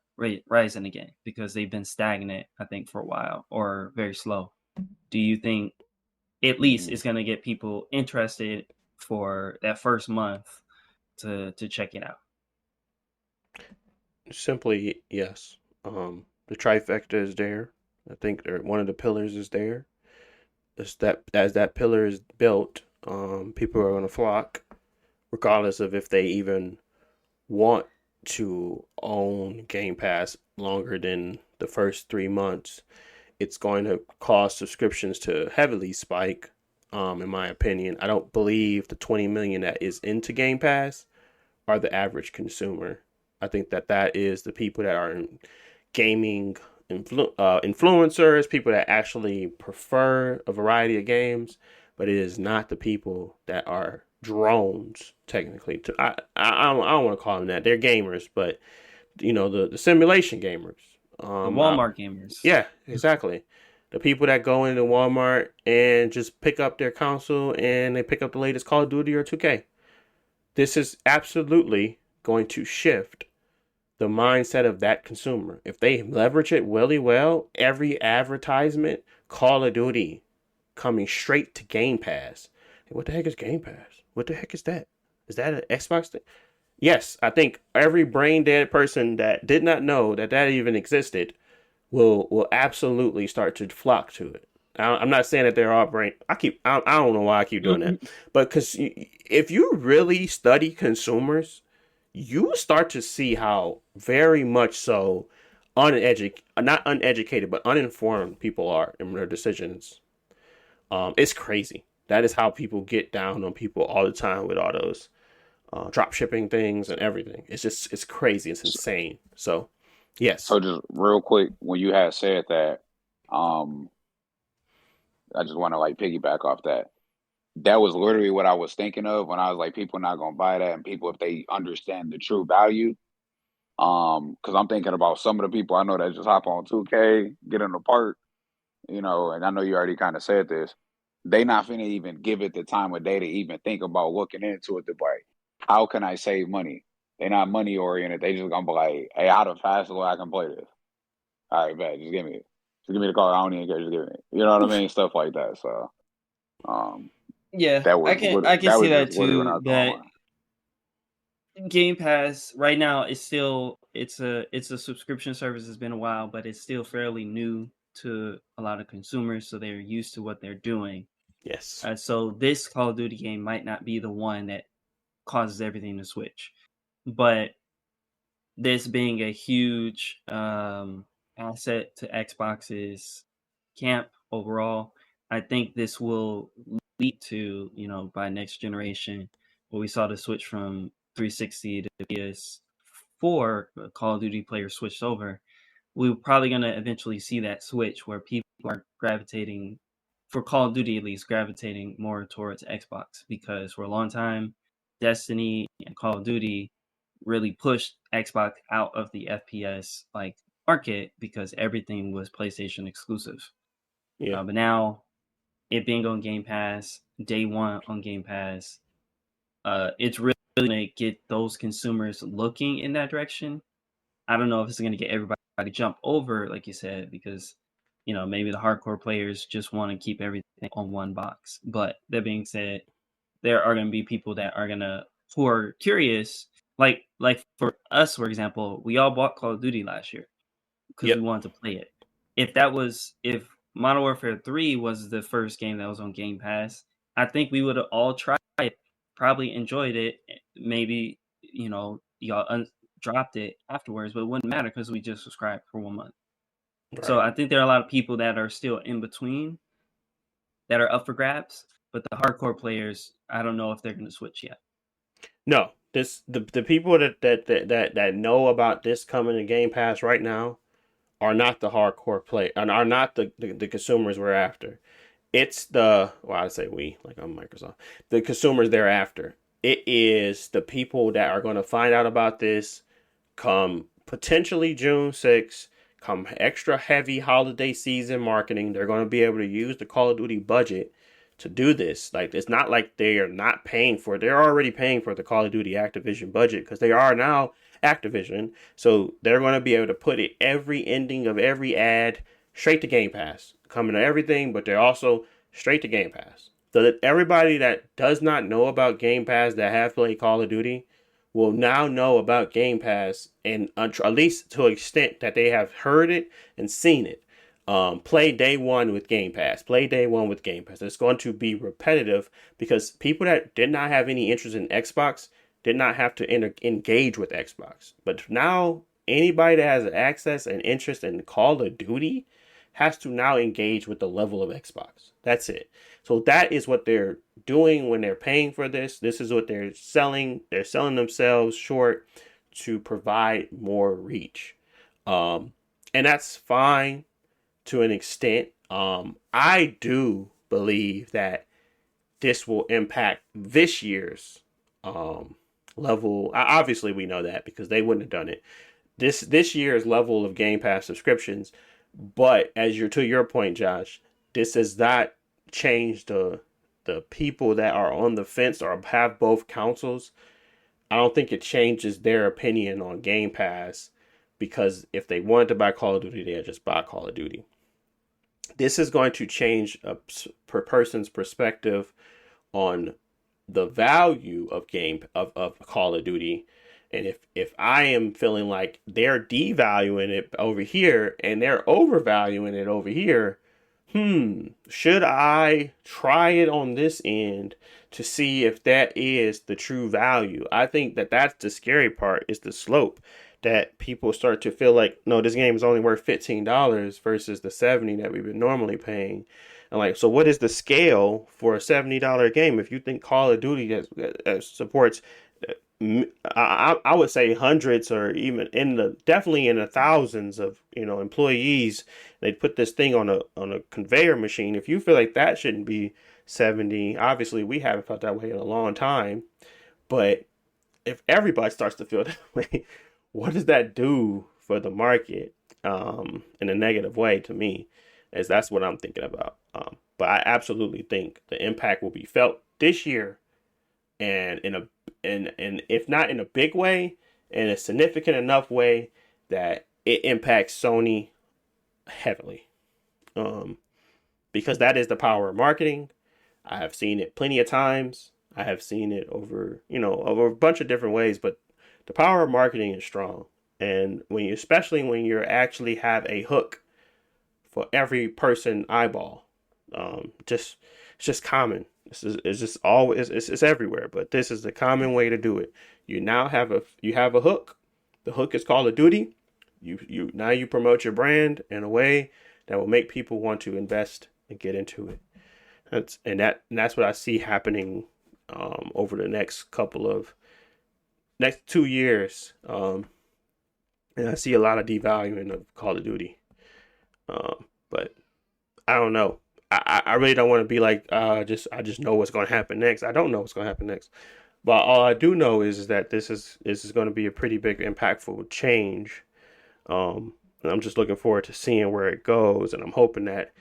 rising again, because they've been stagnant, I think, for a while, or very slow? Do you think at least Mm. it's going to get people interested for that first month to check it out? Simply, yes. The trifecta is there. I think one of the pillars is there. It's that as that pillar is built, people are going to flock, regardless of if they even want to own Game Pass longer than the first 3 months. It's going to cause subscriptions to heavily spike. In my opinion, I don't believe the 20 million that is into Game Pass are the average consumer. I think that is the people that are in gaming influencers, people that actually prefer a variety of games, but it is not the people that are drones technically. I don't want to call them that. They're gamers, but the simulation gamers. The Um, I, Walmart gamers. yeah, exactly. The people that go into Walmart and just pick up their console and they pick up the latest Call of Duty or 2K. This is absolutely going to shift the mindset of that consumer. If they leverage it really well, every advertisement, Call of Duty coming straight to Game Pass. Hey, what the heck is Game Pass? What the heck is that? Is that an Xbox thing? Yes, I think every brain dead person that did not know that even existed will absolutely start to flock to it. I'm not saying that they're all brain. I don't know why I keep doing that, but because if you really study consumers, you start to see how very much so not uneducated, but uninformed people are in their decisions. It's crazy. That is how people get down on people all the time with all those drop shipping things and everything. It's crazy. It's insane. So, yes. So just real quick, when you had said that, um, I just want to like piggyback off that. That was literally what I was thinking of when I was like, people not gonna buy that, and people if they understand the true value. Because I'm thinking about some of the people I know that just hop on 2K, get in the park, and I know you already kind of said this. They not finna even give it the time of day to even think about looking into it to be like, how can I save money? They're not money oriented. They just gonna be like, hey, how the fastest way I can play this? All right, bet, just give me it. Just give me the card. I don't even care. Just give me it. You know what I mean? Stuff like that. So, um, Yeah, that was I can that see was that just literally what I too. was That going. Game Pass right now is still it's a subscription service. It's been a while, but it's still fairly new to a lot of consumers, so they're used to what they're doing. Yes. So this Call of Duty game might not be the one that causes everything to switch, but this being a huge asset to Xbox's camp overall, I think this will lead to, by next generation, where we saw the switch from 360 to PS4, Call of Duty players switched over. We're probably going to eventually see that switch where people are gravitating, for Call of Duty at least, gravitating more towards Xbox, because for a long time, Destiny and Call of Duty really pushed Xbox out of the FPS like market because everything was PlayStation exclusive. Yeah. But now it being on Game Pass, day one on Game Pass, it's really gonna get those consumers looking in that direction. I don't know if it's gonna get everybody to jump over, like you said, because maybe the hardcore players just want to keep everything on one box. But that being said, there are going to be people that are who are curious. Like for us, for example, we all bought Call of Duty last year because we Yep. wanted to play it. If Modern Warfare 3 was the first game that was on Game Pass, I think we would have all tried it, probably enjoyed it. Maybe y'all dropped it afterwards, but it wouldn't matter because we just subscribed for 1 month. So Right. I think there are a lot of people that are still in between that are up for grabs, but the hardcore players, I don't know if they're going to switch yet. No. The people that know about this coming to Game Pass right now are not the hardcore play and are not the consumers we're after. It's I say we, like I'm Microsoft. The consumers they're after. it is the people that are going to find out about this come potentially June 6th, come extra heavy holiday season marketing. They're going to be able to use the Call of Duty budget to do this. Like, it's not like they are not paying for it. They're already paying for the Call of Duty Activision budget because they are now Activision. So they're going to be able to put it every ending of every ad straight to Game Pass, coming to everything, but they're also straight to Game Pass. So that everybody that does not know about Game Pass that have played Call of Duty will now know about Game Pass, and at least to an extent that they have heard it and seen it. Play day one with Game Pass. Play day one with Game Pass. It's going to be repetitive because people that did not have any interest in Xbox did not have to engage with Xbox. But now anybody that has access and interest in Call of Duty has to now engage with the level of Xbox. That's it. So that is what they're doing when they're paying for this. This is what they're selling. They're selling themselves short to provide more reach. And that's fine to an extent. I do believe that this will impact this year's level. Obviously, we know that because they wouldn't have done it. This year's level of Game Pass subscriptions. But as you're to your point, Josh, this does not change the people that are on the fence or have both councils. I don't think it changes their opinion on Game Pass because if they wanted to buy Call of Duty, they'd just buy Call of Duty. This is going to change a per person's perspective on the value of Call of Duty. And if I am feeling like they're devaluing it over here and they're overvaluing it over here, should I try it on this end to see if that is the true value? I think that's the scary part, is the slope that people start to feel like, no, this game is only worth $15 versus the $70 that we've been normally paying. And like, so what is the scale for a $70 game? If you think Call of Duty supports, I would say hundreds or even definitely in the thousands of employees, they put this thing on a conveyor machine. If you feel like that shouldn't be 70, obviously we haven't felt that way in a long time. But if everybody starts to feel that way, what does that do for the market in a negative way to me? As that's what I'm thinking about. But I absolutely think the impact will be felt this year, and and if not in a big way, in a significant enough way that it impacts Sony heavily. Because that is the power of marketing. I have seen it plenty of times. I have seen it over a bunch of different ways, but the power of marketing is strong. And especially when you actually have a hook for every person eyeball, it's just common. It's just always it's everywhere, but this is the common way to do it. You now have a hook. The hook is Call of Duty. You now you promote your brand in a way that will make people want to invest and get into it. That's what I see happening over the next 2 years. And I see a lot of devaluing of Call of Duty. But I don't know. I really don't want to be like I just know what's going to happen next. I don't know what's going to happen next. But all I do know is that this is going to be a pretty big impactful change. And I'm just looking forward to seeing where it goes, and I'm hoping that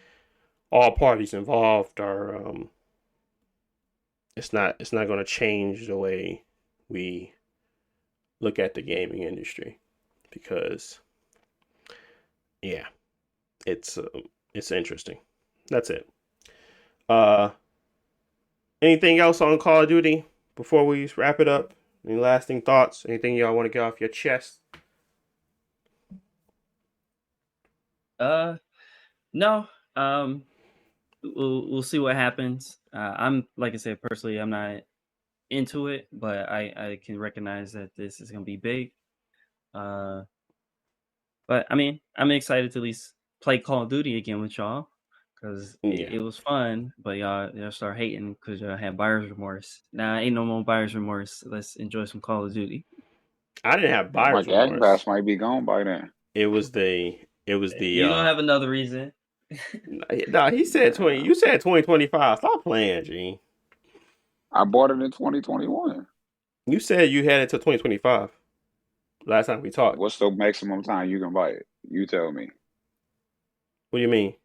all parties involved are it's not going to change the way we look at the gaming industry, because yeah, it's interesting. That's it. Anything else on Call of Duty before we wrap it up? Any lasting thoughts? Anything y'all want to get off your chest? No. We'll see what happens. I'm, like I said, personally, I'm not into it, but I can recognize that this is gonna be big. But I mean, I'm excited to at least play Call of Duty again with y'all, because it was fun. But y'all start hating because y'all had buyer's remorse. Now ain't no more buyer's remorse. Let's enjoy some Call of Duty. I didn't have buyer's My remorse. Gamepass might be gone by then. It was the. You don't have another reason. No, he said 20. You said 2025. Stop playing, G. I bought it in 2021. You said you had it till 2025. Last time we talked. What's the maximum time you can buy it? You tell me. What do you mean?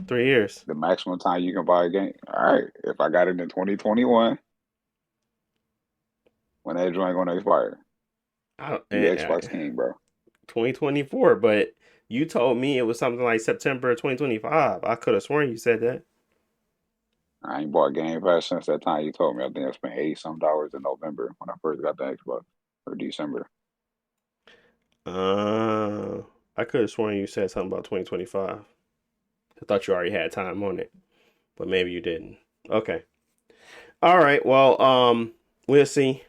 3 years? The maximum time you can buy a game. All right. If I got it in 2021, when that joint gonna expire? I don't, You Xbox King, bro. 2024, but you told me it was something like September 2025. I could have sworn you said that. I ain't bought Game Pass since that time you told me. I think I spent $80 in November when I first got the Xbox, or December. Uh, I could have sworn you said something about 2025. I thought you already had time on it, but maybe you didn't. Okay. All right. Well, we'll see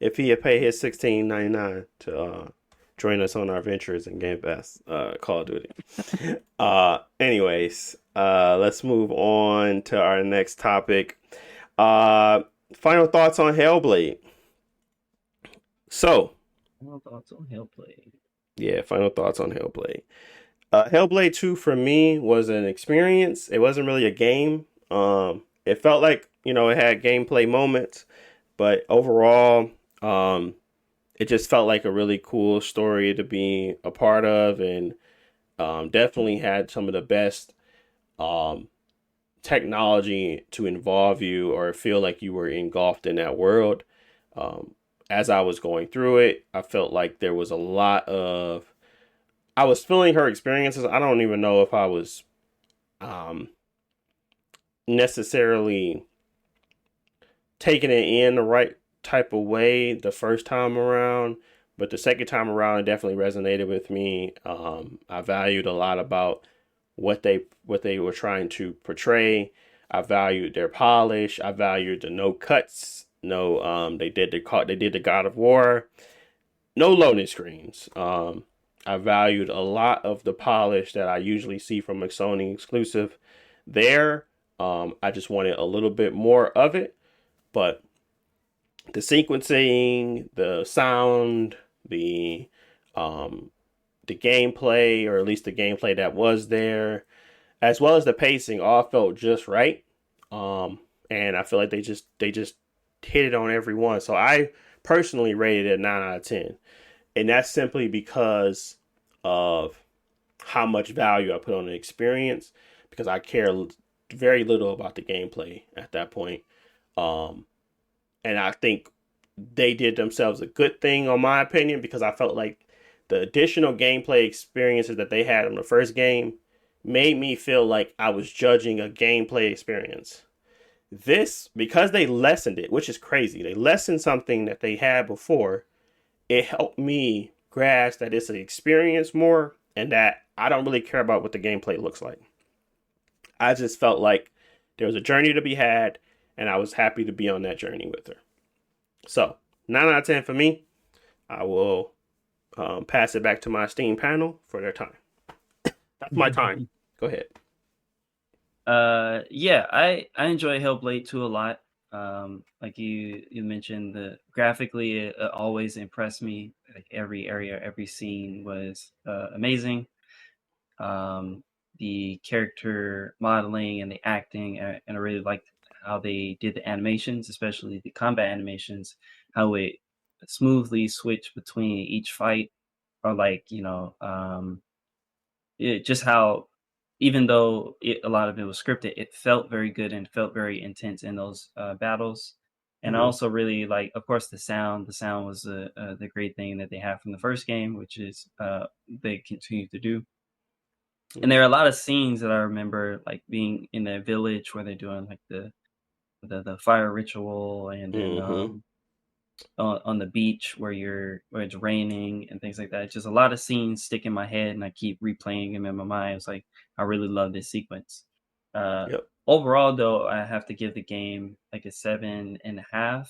if he had paid his $16.99 to join us on our ventures in Game Pass, Call of Duty. Anyways, let's move on to our next topic. Final thoughts on Hellblade. So, Final thoughts on Hellblade. yeah, final thoughts on Hellblade. Hellblade 2 for me was an experience. It wasn't really a game. It felt like, it had gameplay moments, but overall, it just felt like a really cool story to be a part of, and definitely had some of the best technology to involve you or feel like you were engulfed in that world. As I was going through it, I felt like there was a lot of I was feeling her experiences. I don't even know if I was necessarily taking it in the right type of way the first time around, but the second time around, it definitely resonated with me. I valued a lot about what they were trying to portray. I valued their polish. I valued the no cuts. No, they did the God of War. No loading screens. I valued a lot of the polish that I usually see from a Sony exclusive there. I just wanted a little bit more of it, but the sequencing, the sound, the gameplay, or at least the gameplay that was there, as well as the pacing, all felt just right. And I feel like they just hit it on every one. So I personally rated it a 9 out of 10. And that's simply because of how much value I put on the experience, because I care very little about the gameplay at that point. And I think they did themselves a good thing, on my opinion, because I felt like the additional gameplay experiences that they had on the first game made me feel like I was judging a gameplay experience. This, because they lessened it, which is crazy, they lessened something that they had before, it helped me grasp that it's an experience more, and that I don't really care about what the gameplay looks like. I just felt like there was a journey to be had, and I was happy to be on that journey with her. So, 9 out of 10 for me. I will pass it back to my esteemed panel for their time. That's my time. Go ahead. Yeah, I enjoy Hellblade 2 a lot. Like you mentioned, the graphically it always impressed me. Like every area, every scene was amazing. The character modeling and the acting, and I really liked how they did the animations, especially the combat animations, how it smoothly switched between each fight, or like just how, even though a lot of it was scripted, it felt very good and felt very intense in those battles. And I Mm-hmm. also really like, of course, the sound. The sound was the great thing that they had from the first game, which is they continue to do. And there are a lot of scenes that I remember, like being in the village where they're doing like the fire ritual, and then Mm-hmm. on the beach where it's raining and things like that. Just a lot of scenes stick in my head, and I keep replaying them in my mind. It's like I really love this sequence. Uh, Yep. Overall, though, I have to give the game like a 7.5.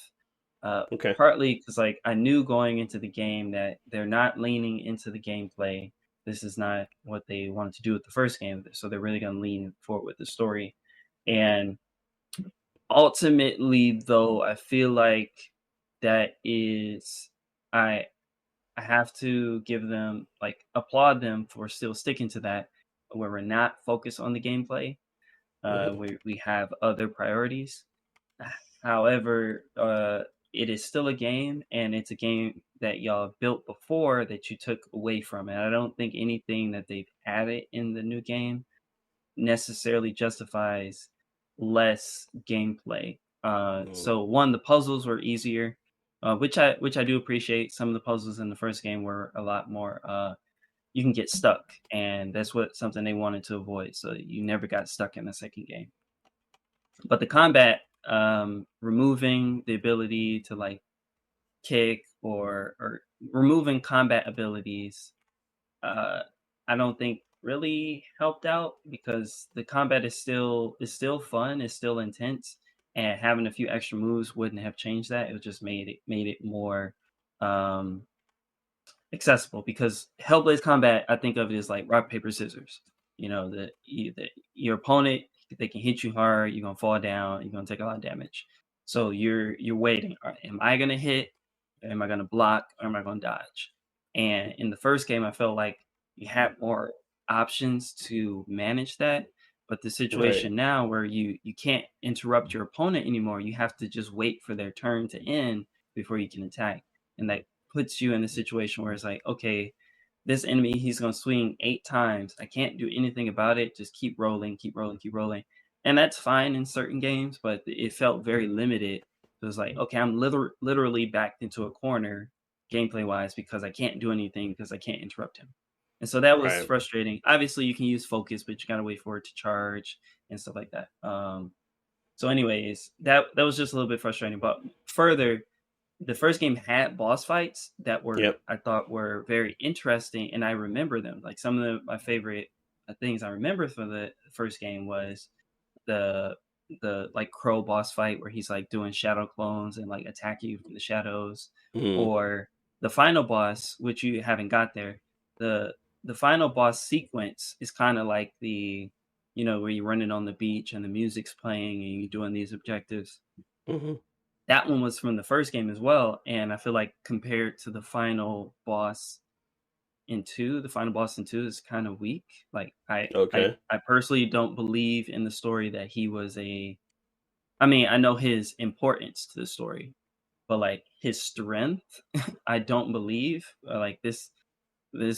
Okay. Partly because like I knew going into the game that they're not leaning into the gameplay. This is not what they wanted to do with the first game, so they're really going to lean forward with the story. And ultimately, though, I feel like that is I I have to give them, like, applaud them for still sticking to that, where we're not focused on the gameplay. Mm-hmm. We have other priorities. However, it is still a game, and it's a game that y'all built before that you took away from it. I don't think anything that they've added in the new game necessarily justifies less gameplay. Mm, So one, the puzzles were easier, which I do appreciate. Some of the puzzles in the first game were a lot more. You can get stuck, and that's what something they wanted to avoid. So you never got stuck in the second game. But the combat, removing the ability to like kick or removing combat abilities, uh, I don't think really helped out because the combat is still fun, is still intense, and having a few extra moves wouldn't have changed that. It just made it more um accessible because Hellblade's combat, I think of it as like rock paper scissors. You know, your opponent, they can hit you hard, you're gonna fall down, you're gonna take a lot of damage. So you're waiting. All right, am I gonna hit? Am I gonna block? Or am I gonna dodge? And in the first game, I felt like you had more options to manage that. But the right. situation now where you can't interrupt your opponent anymore, you have to just wait for their turn to end before you can attack. And that puts you in a situation where it's like, okay, this enemy, he's going to swing 8 times. I can't do anything about it. Just keep rolling, keep rolling, keep rolling. And that's fine in certain games, but it felt very limited. It was like, okay, I'm literally backed into a corner gameplay wise because I can't do anything because I can't interrupt him. And so that was Right. frustrating. Obviously, you can use focus, but you got to wait for it to charge and stuff like that. So, anyways, that was just a little bit frustrating. But further, the first game had boss fights that were Yep. I thought were very interesting, and I remember them. Like some of my favorite things I remember from the first game was the like crow boss fight where he's like doing shadow clones and like attacking you from the shadows, Mm, or the final boss, which you haven't got there. The the final boss sequence is kind of like where you're running on the beach and the music's playing and you're doing these objectives. hmm. That one was from the first game as well, and I feel like compared to the final boss in 2 is kind of weak. Like Okay. I personally don't believe in the story that he was a I mean, I know his importance to the story, but like his strength, I don't believe. Like this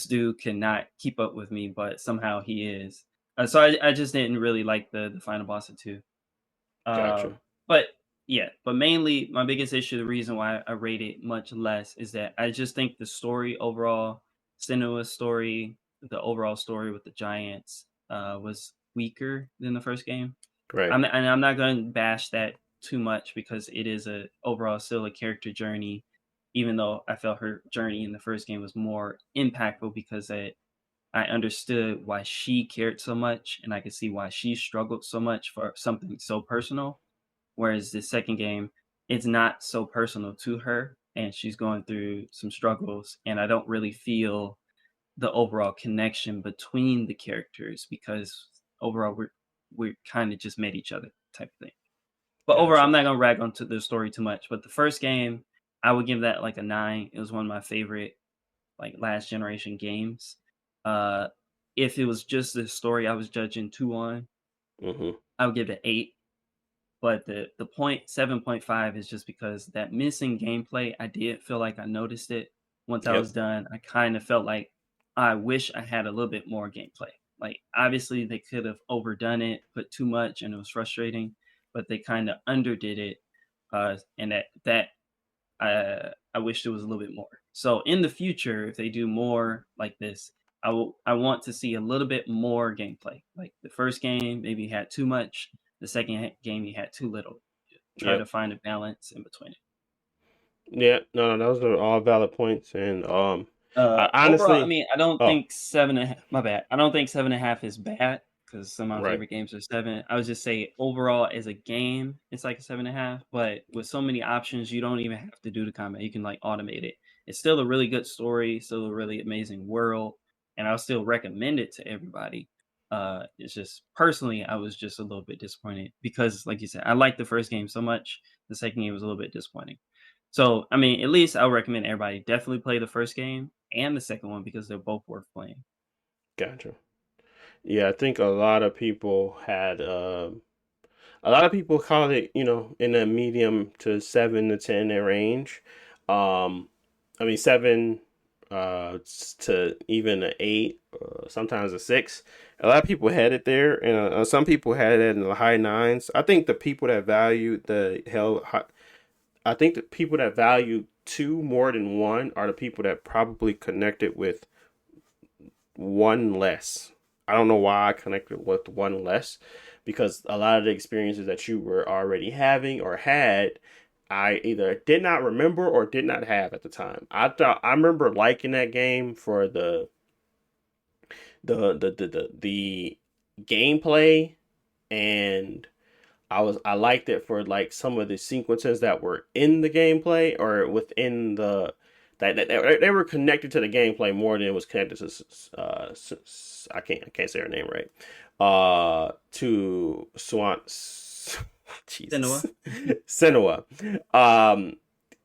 dude cannot keep up with me, but somehow he is. So I just didn't really like the final boss of 2. Gotcha. But yeah, but mainly my biggest issue, the reason why I rate it much less is that I just think the story overall, Senua's story, the overall story with the giants, was weaker than the first game. Right. I'm not going to bash that too much because it is a overall still a character journey, even though I felt her journey in the first game was more impactful because I understood why she cared so much and I could see why she struggled so much for something so personal. Whereas the second game, it's not so personal to her and she's going through some struggles. And I don't really feel the overall connection between the characters because overall we're kind of just met each other type of thing. But overall, I'm Gotcha. not gonna rag on to the story too much. But the first game, I would give that like a 9. It was one of my favorite like last generation games. Uh, if it was just the story I was judging 2 on, Hmm. I would give it 8. But the point 7.5 is just because that missing gameplay, I did feel like I noticed it once I Yep. was done. I kind of felt like I wish I had a little bit more gameplay. Like obviously they could have overdone it, put too much, and it was frustrating. But they kind of underdid it, and that I wish there was a little bit more. So in the future, if they do more like this, I want to see a little bit more gameplay. Like the first game, maybe you had too much. The second game, you had too little. Try to Yep. find a balance in between it. Yeah. No, those are all valid points, and I Overall, I honestly. mean, I don't Oh, think 7.5. My bad. I don't think 7.5 is bad because some of my right. favorite games are 7. I would just say overall as a game, it's like a 7.5. But with so many options, you don't even have to do the combat. You can like automate it. It's still a really good story, still a really amazing world, and I'll still recommend it to everybody. It's just personally, I was just a little bit disappointed because, like you said, I liked the first game so much. The second game was a little bit disappointing. So, I mean, at least I would recommend everybody definitely play the first game and the second one because they're both worth playing. Gotcha. Yeah, I think a lot of people had A lot of people call it, in the medium to 7 to 10 range. Um, I mean, seven to even an eight, sometimes a six. A lot of people had it there, and some people had it in the high nines. I think the people that value I think the people that value two more than one are the people that probably connected with one less. I don't know why I connected with one less, because a lot of the experiences that you were already having or had, I either did not remember or did not have at the time. I remember liking that game for the gameplay, and I liked it for like some of the sequences that were in the gameplay or within that they were connected to the gameplay more than it was connected to I can't say her name right. To Swan Jesus. Senua. Senua.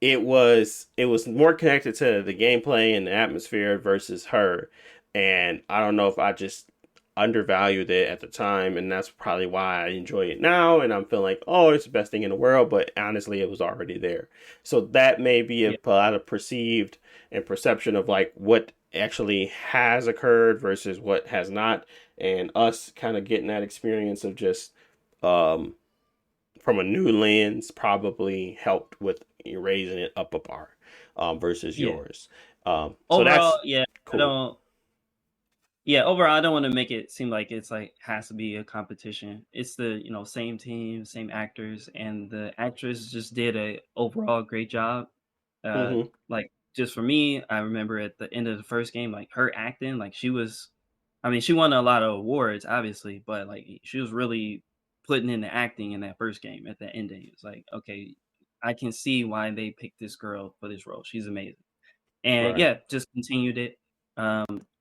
It was more connected to the gameplay and the atmosphere versus her. And I don't know if I just undervalued it at the time, and that's probably why I enjoy it now. And I'm feeling like, oh, it's the best thing in the world, but honestly, it was already there. So that may be a Yeah. lot of perceived and perception of like what actually has occurred versus what has not, and us kind of getting that experience of just um from a new lens probably helped with raising it up a bar versus Yeah. yours. So Overall, that's yeah, I cool. don't. Yeah, overall, I don't want to make it seem like it's like has to be a competition. It's the same team, same actors, and the actress just did a overall great job. Hmm. Like just for me, I remember at the end of the first game, like her acting, like she was. I mean, she won a lot of awards, obviously, but like she was really putting in the acting in that first game. At the ending, it's like, okay, I can see why they picked this girl for this role. She's amazing. And Right. yeah, just continued it.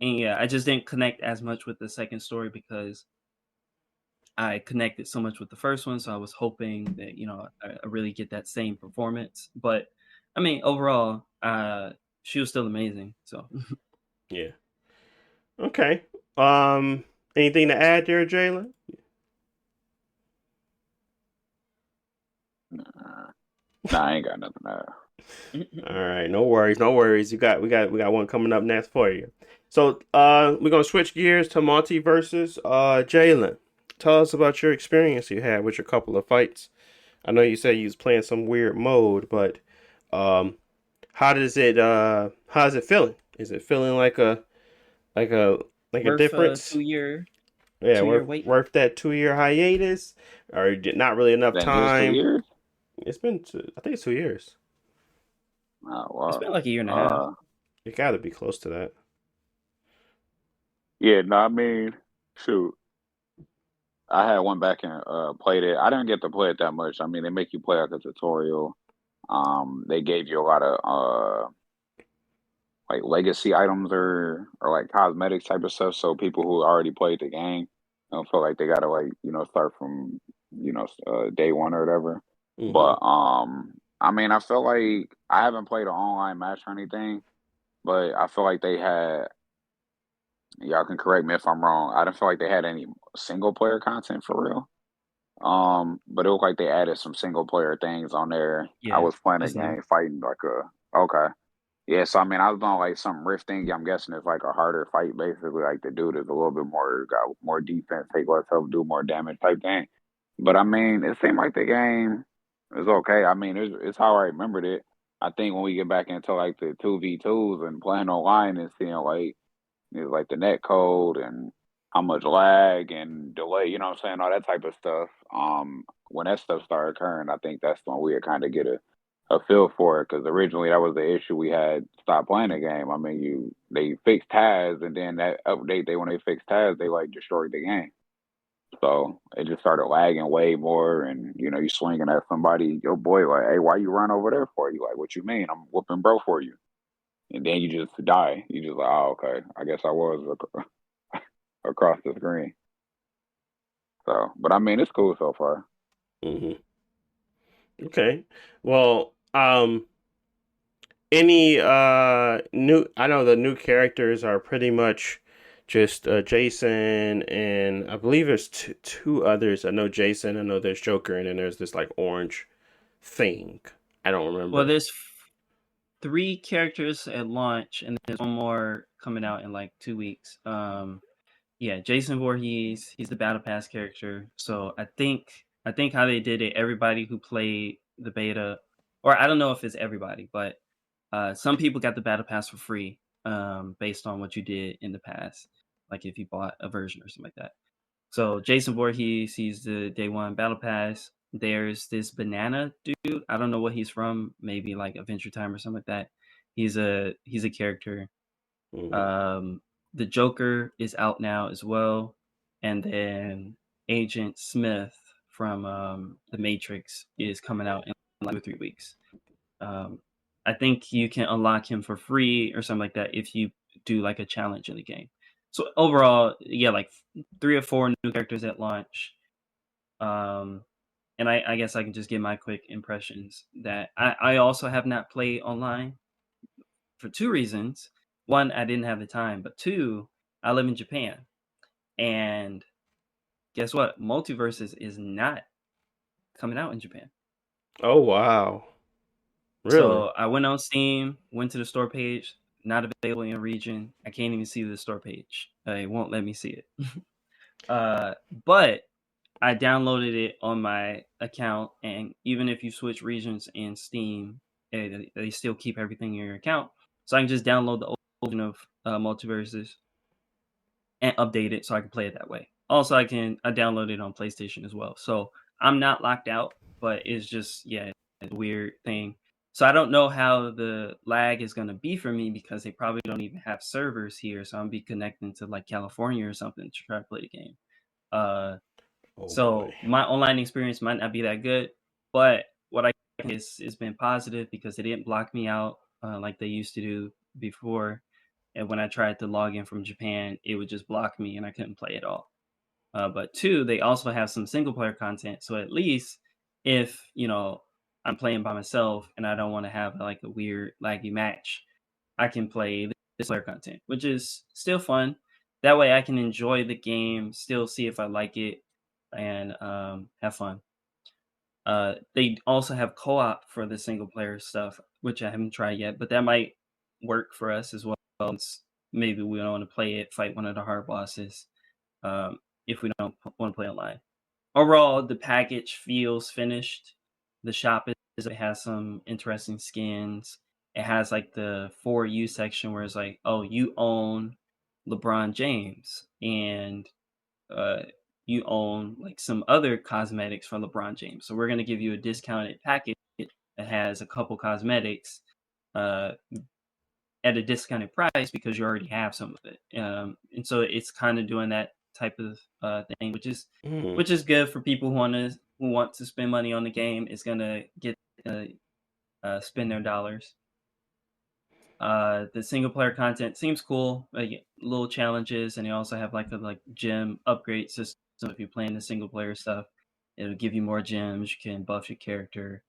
And yeah, I just didn't connect as much with the second story because I connected so much with the first one. So I was hoping that, I really get that same performance. But I mean, overall, she was still amazing. So Yeah. Okay. Um, anything to add there, Jalen? Nah, nah, I ain't got nothing to All right, no worries, no worries. We got one coming up next for you. So we're gonna switch gears to multiverses. Jalen, tell us about your experience you had with your couple of fights. I know you said you was playing some weird mode, but um, how's it feeling? Is it feeling like a like a worth a difference? 2 year Yeah, 2 year worth wait. worth that 2 year hiatus, or not really enough Then just two time? years. It's been I think it's 2 years. Oh It's wow. been like a year and a half. Uh, It got to be close to that. yeah. No, I mean, shoot. I had one back and played it. I didn't get to play it that much. I mean, they make you play like a tutorial. They gave you a lot of like legacy items or like cosmetics type of stuff. So people who already played the game don't feel like they gotta like start from day one or whatever. Hmm. But I mean, I feel like I haven't played an online match or anything, but I feel like they had. Y'all can correct me if I'm wrong. I don't feel like they had any single player content for real. But it looked like they added some single player things on there. I Yeah, was playing a that's new. game fighting like a okay. Yeah, so I mean I was doing like some rift thing. I'm guessing it's like a harder fight basically. Like the dude is a little bit more got more defense, take less health, do more damage type thing. But I mean, it seemed like the game is okay. I mean, it's how I remembered it. I think when we get back into like the 2v2s and playing online and seeing like like the net code and how much lag and delay, you know what I'm saying, all that type of stuff. When that stuff started occurring, I think that's when we would kind of get a feel for it because originally that was the issue we had stopped playing the game. I mean, they fixed Taz and then that update when they fixed Taz, they like destroyed the game. So it just started lagging way more, and you swinging at somebody, your boy like, hey, why you run over there for? You like, what you mean? I'm whooping bro for you, and then you just die. You just like, oh, okay, I guess I was across the screen. So, but I mean, it's cool so far. Hmm. Okay. Well, any new I know the new characters are pretty much just Jason, and I believe there's two others. I know Jason, I know there's Joker, and then there's this like orange thing. I don't Well, remember. there's 3 characters at launch, and there's one more coming out in like 2 weeks. Yeah, Jason Voorhees, he's the Battle Pass character. So I think how they did it, everybody who played the beta, or I don't know if it's everybody, but some people got the Battle Pass for free, based on what you did in the past, like if you bought a version or something like that. So Jason Voorhees, he's the day one Battle Pass. There's this banana dude. I don't know what he's from. Maybe like Adventure Time or something like that. He's a character. Mhm. Um, the Joker is out now as well, and then Agent Smith from the Matrix is coming out in like 2 or 3 weeks. Um, I think you can unlock him for free or something like that if you do like a challenge in the game. So overall, yeah, like 3 or 4 new characters at launch. Um, and I guess I can just give my quick impressions that I also have not played online for 2 reasons. One, I didn't have the time, but two, I live in Japan. And guess what? Multiversus is not coming out in Japan. Oh wow, really? So I went on Steam, went to the store page, not available in a region. I can't even see the store page. It won't let me see it. But I downloaded it on my account, and even if you switch regions in Steam, they still keep everything in your account. So I can just download the old version of Multiverses and update it so I can play it that way. Also, I download it on PlayStation as well. So I'm not locked out, but it's just it's a weird thing. So I don't know how the lag is gonna be for me because they probably don't even have servers here. So I'm be connecting to like California or something to try to play the game. Uh, Oh boy. so my online experience might not be that good, but what I is it's been positive because they didn't block me out like they used to do before. And when I tried to log in from Japan, it would just block me and I couldn't play at all. But two, they also have some single player content. So at least if I'm playing by myself and I don't want to have like a weird laggy match, I can play this player content, which is still fun. That way I can enjoy the game, still see if I like it, and have fun. They also have co-op for the single player stuff, which I haven't tried yet, but that might work for us as well. Maybe we don't want to play it, fight one of the hard bosses, if we don't want to play online. Overall, the package feels finished. The shop it has some interesting skins. It has like the for you section where it's like, oh, you own LeBron James, and uh, you own like some other cosmetics from LeBron James. So we're gonna give you a discounted package that has a couple cosmetics uh, at a discounted price because you already have some of it. And so it's kind of doing that type of thing, Mm. which is good for people who want to spend money on the game. It's gonna get spend their dollars. The single player content seems cool, like little challenges, and they also have like a gym upgrade system. If you're playing the single player stuff, it'll give you more gems. You can buff your character.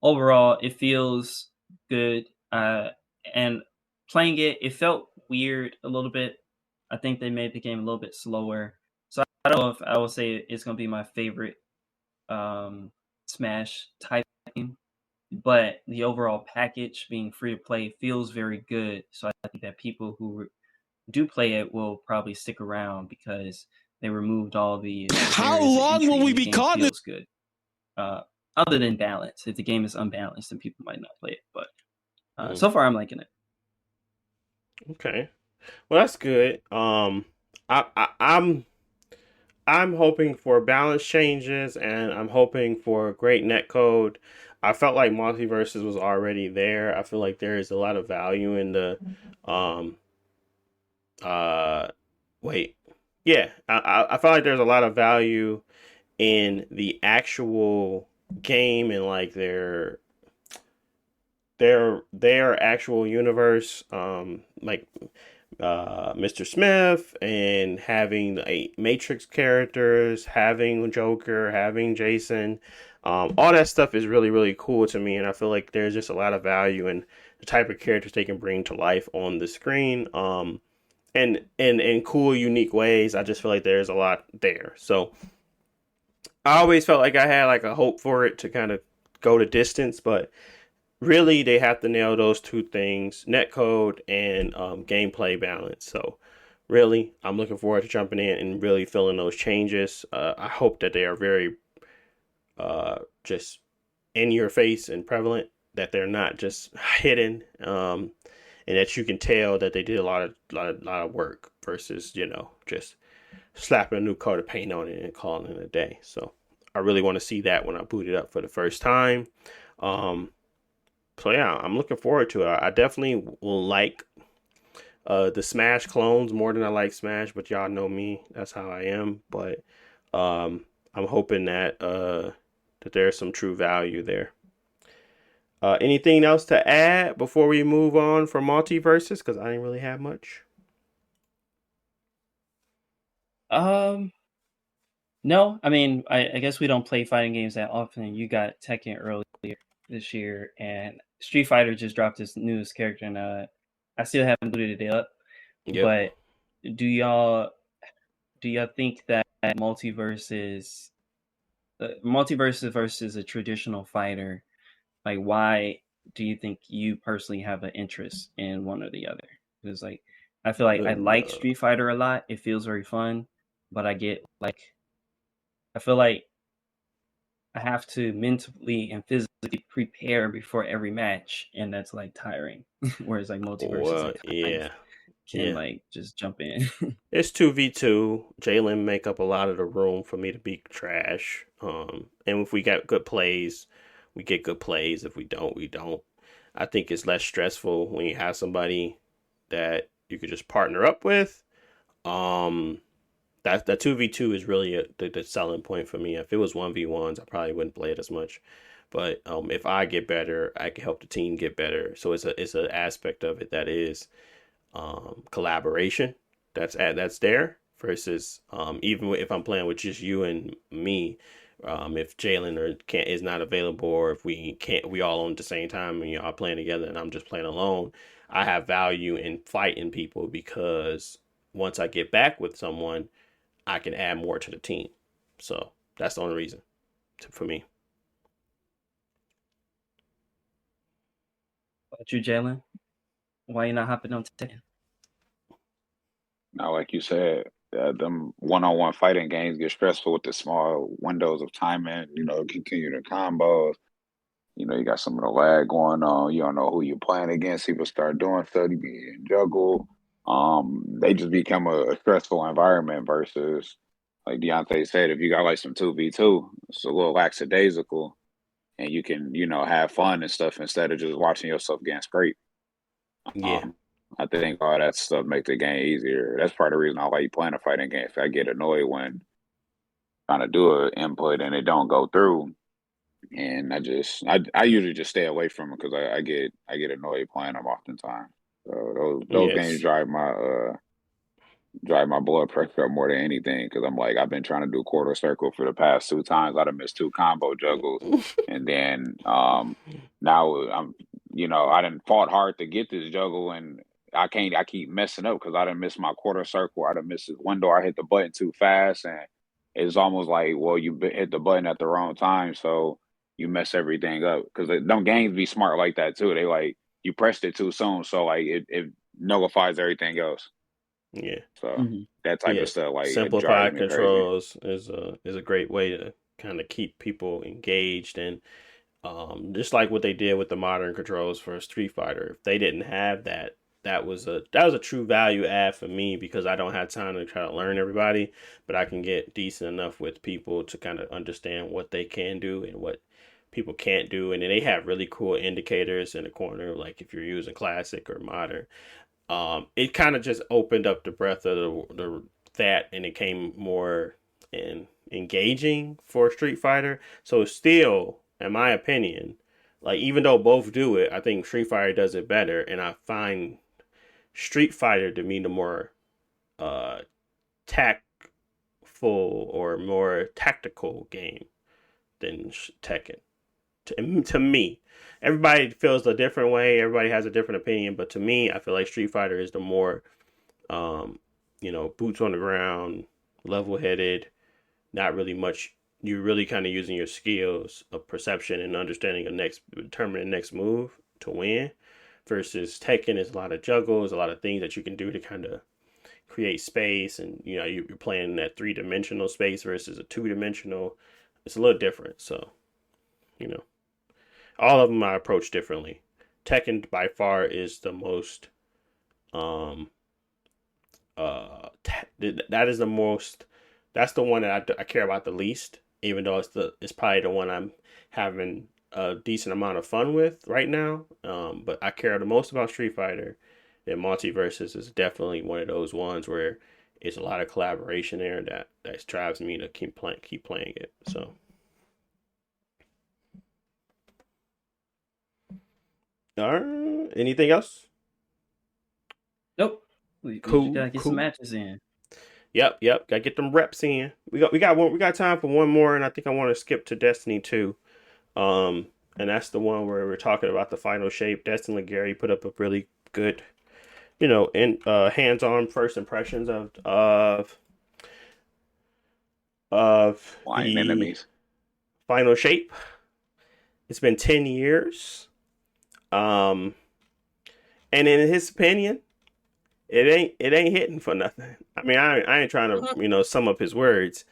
Overall, it feels good. And playing it, it felt weird a little bit. I think they made the game a little bit slower. So I don't know if I will say it's gonna be my favorite Smash type game, but the overall package being free to play feels very good. So I think that people who do play it will probably stick around because they removed all the How barriers of long entry will we and the be game caught in feels good. Uh, Other than balance, if the game is unbalanced, then people might not play it. But Mm. so far, I'm liking it. Okay. Well, that's good. I'm hoping for balance changes, and I'm hoping for great netcode. I felt like Multiverses was already there. I feel like there is a lot of value in the um uh wait. Yeah, I felt like there's a lot of value in the actual game and like their actual universe, like Mr. Smith, and having a Matrix characters, having Joker, having Jason. All that stuff is really, really cool to me, and I feel like there's just a lot of value in the type of characters they can bring to life on the screen. and in cool, unique ways. I just feel like there's a lot there. So I always felt like I had like a hope for it to kind of go the distance, but really they have to nail those two things: netcode and gameplay balance. So really, I'm looking forward to jumping in and really feeling those changes. I hope that they are very just in your face and prevalent, that they're not just hidden, and that you can tell that they did a lot of work versus just slapping a new coat of paint on it and calling it a day. So I really want to see that when I boot it up for the first time. Um, so yeah, I'm looking forward to it. I definitely will like the Smash clones more than I like Smash, but y'all know me, that's how I am. But I'm hoping that there's some true value there. Anything else to add before we move on from Multiversus? Because I didn't really have much. Um, no, I mean, I guess we don't play fighting games that often. You got Tekken earlier this year, and Street Fighter just dropped its newest character, and I still haven't booted it up. Yep. But do y'all think that multiverses versus a traditional fighter, like why do you think you personally have an interest in one or the other? Because like I feel like I like Uh, Street Fighter a lot. It feels very fun, but I feel like I have to mentally and physically prepare before every match, and that's like tiring. Whereas like multiverses, I well, kind of yeah, can yeah. like just jump in. It's 2v2. Jalen make up a lot of the room for me to be trash. And if we got good plays, we get good plays. If we don't, we don't. I think it's less stressful when you have somebody that you could just partner up with. Um, that 2v2 is really the selling point for me. If it was 1v1s, I probably wouldn't play it as much. But if I get better, I can help the team get better. So it's an aspect of it that is collaboration that's there versus even if I'm playing with just you and me, if Jalen or can't is not available, or if we all on at the same time and y'all playing together and I'm just playing alone, I have value in fighting people because once I get back with someone, I can add more to the team. So that's the only reason for me. But you, Jalen, why you not hopping on Tekken? Now, like you said, them one-on-one fighting games get stressful with the small windows of timing. Continue the combos. You got some of the lag going on. You don't know who you're playing against. People start doing stuff. You be in juggle. They just become a stressful environment versus, like Deontay said, if you got like some 2v2, it's a little lackadaisical, and you can have fun and stuff instead of just watching yourself getting scraped. Yeah. Um, I think all that stuff makes the game easier. That's part of the reason I like playing a fighting game. If I get annoyed when trying to do an input and it don't go through, and I usually just stay away from them because I get annoyed playing them oftentimes. So those games Yes. drive my blood pressure up more than anything because I'm like I've been trying to do quarter circle for the past 2 times. I'd have missed 2 combo juggles, and then now I done fought hard to get this juggle, and I can't. I keep messing up because I done missed my quarter circle. I done missed this window. I hit the button too fast, and it's almost like hit the button at the wrong time, so you mess everything up because them games be smart like that too. They like you pressed it too soon, so like it nullifies everything else. Yeah. So Mm-hmm. that type of Yes, stuff, like it drives simplified me crazy. controls is a great way to kind of keep people engaged, and just like what they did with the modern controls for Street Fighter. If they didn't have that, that was a true value add for me because I don't have time to try to learn everybody, but I can get decent enough with people to kind of understand what they can do and what people can't do, and then they have really cool indicators in the corner, like if you're using classic or modern. It kind of just opened up the breadth of the that, and it came more engaging for Street Fighter. So still, in my opinion, like even though both do it, I think Street Fighter does it better, and I find Street Fighter to be the more uh tactful or more tactical game than Tekken. To me, everybody feels a different way. Everybody has a different opinion, but to me, I feel like Street Fighter is the more Boots on the ground, level headed, not really much. You're really kind of using your skills of perception and understanding determining the next move to win. Versus Tekken is a lot of juggles, a lot of things that you can do to kind of create space, and you're playing in that 3-dimensional space versus a 2-dimensional. It's a little different. So, all of them I approach differently. Tekken by far is the most um that is the most that's the one that I care about the least, even though it's probably the one I'm having a decent amount of fun with right now. But I care the most about Street Fighter. And Multiversus is definitely one of those ones where it's a lot of collaboration there that drives me to keep playing it. So anything else? Nope. We Cool, gotta get some cool. matches in. Yep. Gotta get them reps in. We got time for one more, and I think I want to skip to Destiny 2. And that's the one where we're talking about the final shape. Destin Legary put up a really good, hands-on first impressions of Flying the enemies. final shape. It's been 10 years. And in his opinion, it ain't hitting for nothing. I mean, I ain't trying to, sum up his words,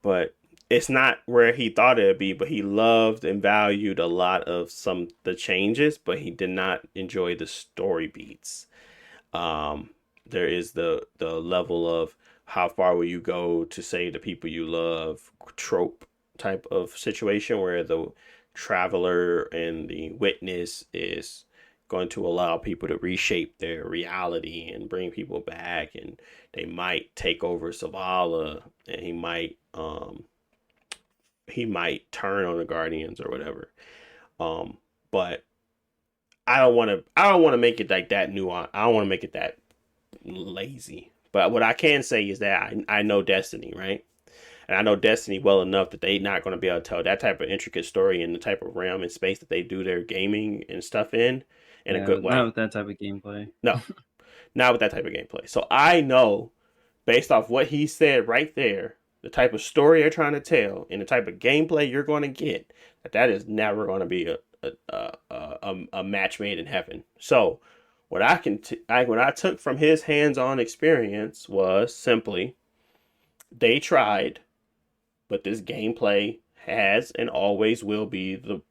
but it's not where he thought it'd be. But he loved and valued a lot of the changes, but he did not enjoy the story beats. There is the level of how far will you go to save the people you love trope type of situation where the traveler and the witness is going to allow people to reshape their reality and bring people back, and they might take over Zavala, and he might turn on the Guardians or whatever. But I don't want to make it like that nuance. I don't want to make it that lazy. But what I can say is that I know Destiny, right? And I know Destiny well enough that they're not going to be able to tell that type of intricate story in the type of realm and space that they do their gaming and stuff in a good Not way. with that type of gameplay. No, not with that type of gameplay. So I know, based off what he said right there, the type of story you're trying to tell and the type of gameplay you're going to get, that is never going to be a match made in heaven. So what what I took from his hands-on experience was simply they tried, but this gameplay has and always will be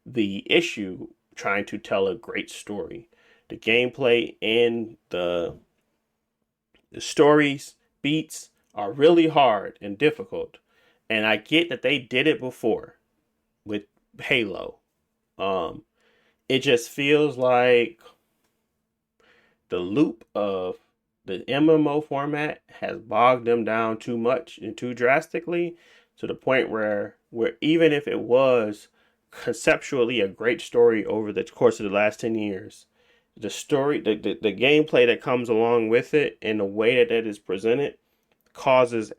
the issue trying to tell a great story. The gameplay and the stories beats are really hard and difficult. And I get that they did it before with Halo. It just feels like the loop of the MMO format has bogged them down too much and too drastically, to the point where even if it was conceptually a great story over the course of the last 10 years, the story, the gameplay that comes along with it and the way that it is presented causes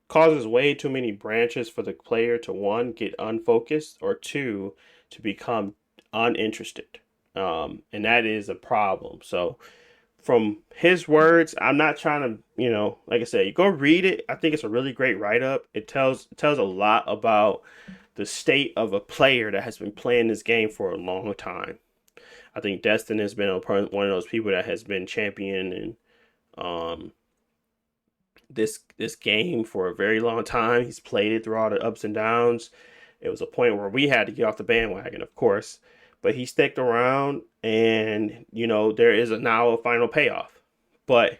causes way too many branches for the player to, one, get unfocused, or two, to become uninterested. And that is a problem. So from his words, I'm not trying to, like I said, you go read it. I think it's a really great write-up. It tells a lot about the state of a player that has been playing this game for a long time. I think Destin has been one of those people that has been championing this game for a very long time. He's played it through all the ups and downs. It was a point where we had to get off the bandwagon, of course, but he stuck around, and there is now a final payoff. But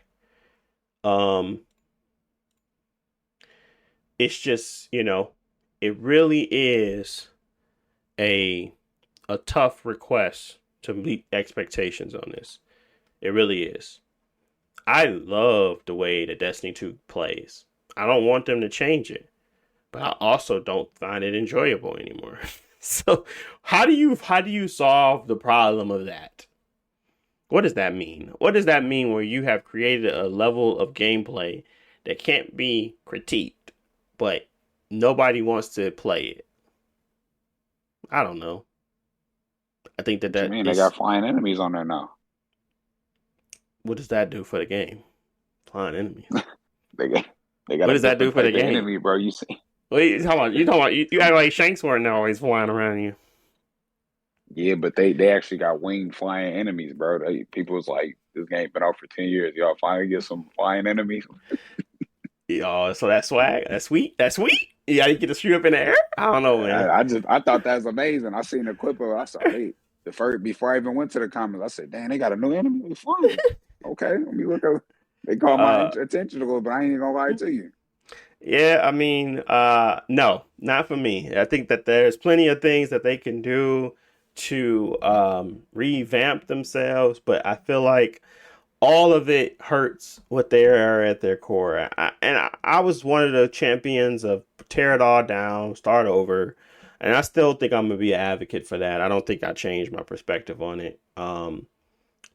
it's just it really is a tough request to meet expectations on this. It really is. I love the way that Destiny 2 plays. I don't want them to change it, but I also don't find it enjoyable anymore. So how do you solve the problem of that? What does that mean? What does that mean where you have created a level of gameplay that can't be critiqued, but nobody wants to play it? I don't know. I think What you mean? They got flying enemies on there now. What does that do for the game? Flying enemies. They got they got What a does that do different for the type of game? enemy, bro. You see? What you talking about? You act like Shanks weren't always flying around you. Yeah, but they actually got winged flying enemies, bro. People was like, this game been out for 10 years. Y'all finally get some flying enemies. Oh, so that's swag. That's sweet. That's sweet. You gotta get to shoot up in the air. I don't know, man. I thought that was amazing. I seen a clip of it. I saw the first before I even went to the comments. I said, "Damn, they got a new enemy. They flying." Okay, let me look up. They caught my Uh, attention to it, but I ain't even gonna lie to you. yeah, I mean, no, not for me. I think that there's plenty of things that they can do to revamp themselves, but I feel like all of it hurts what they are at their core. I was one of the champions of tear it all down, start over, and I still think I'm gonna be an advocate for that. I don't think I changed my perspective on it.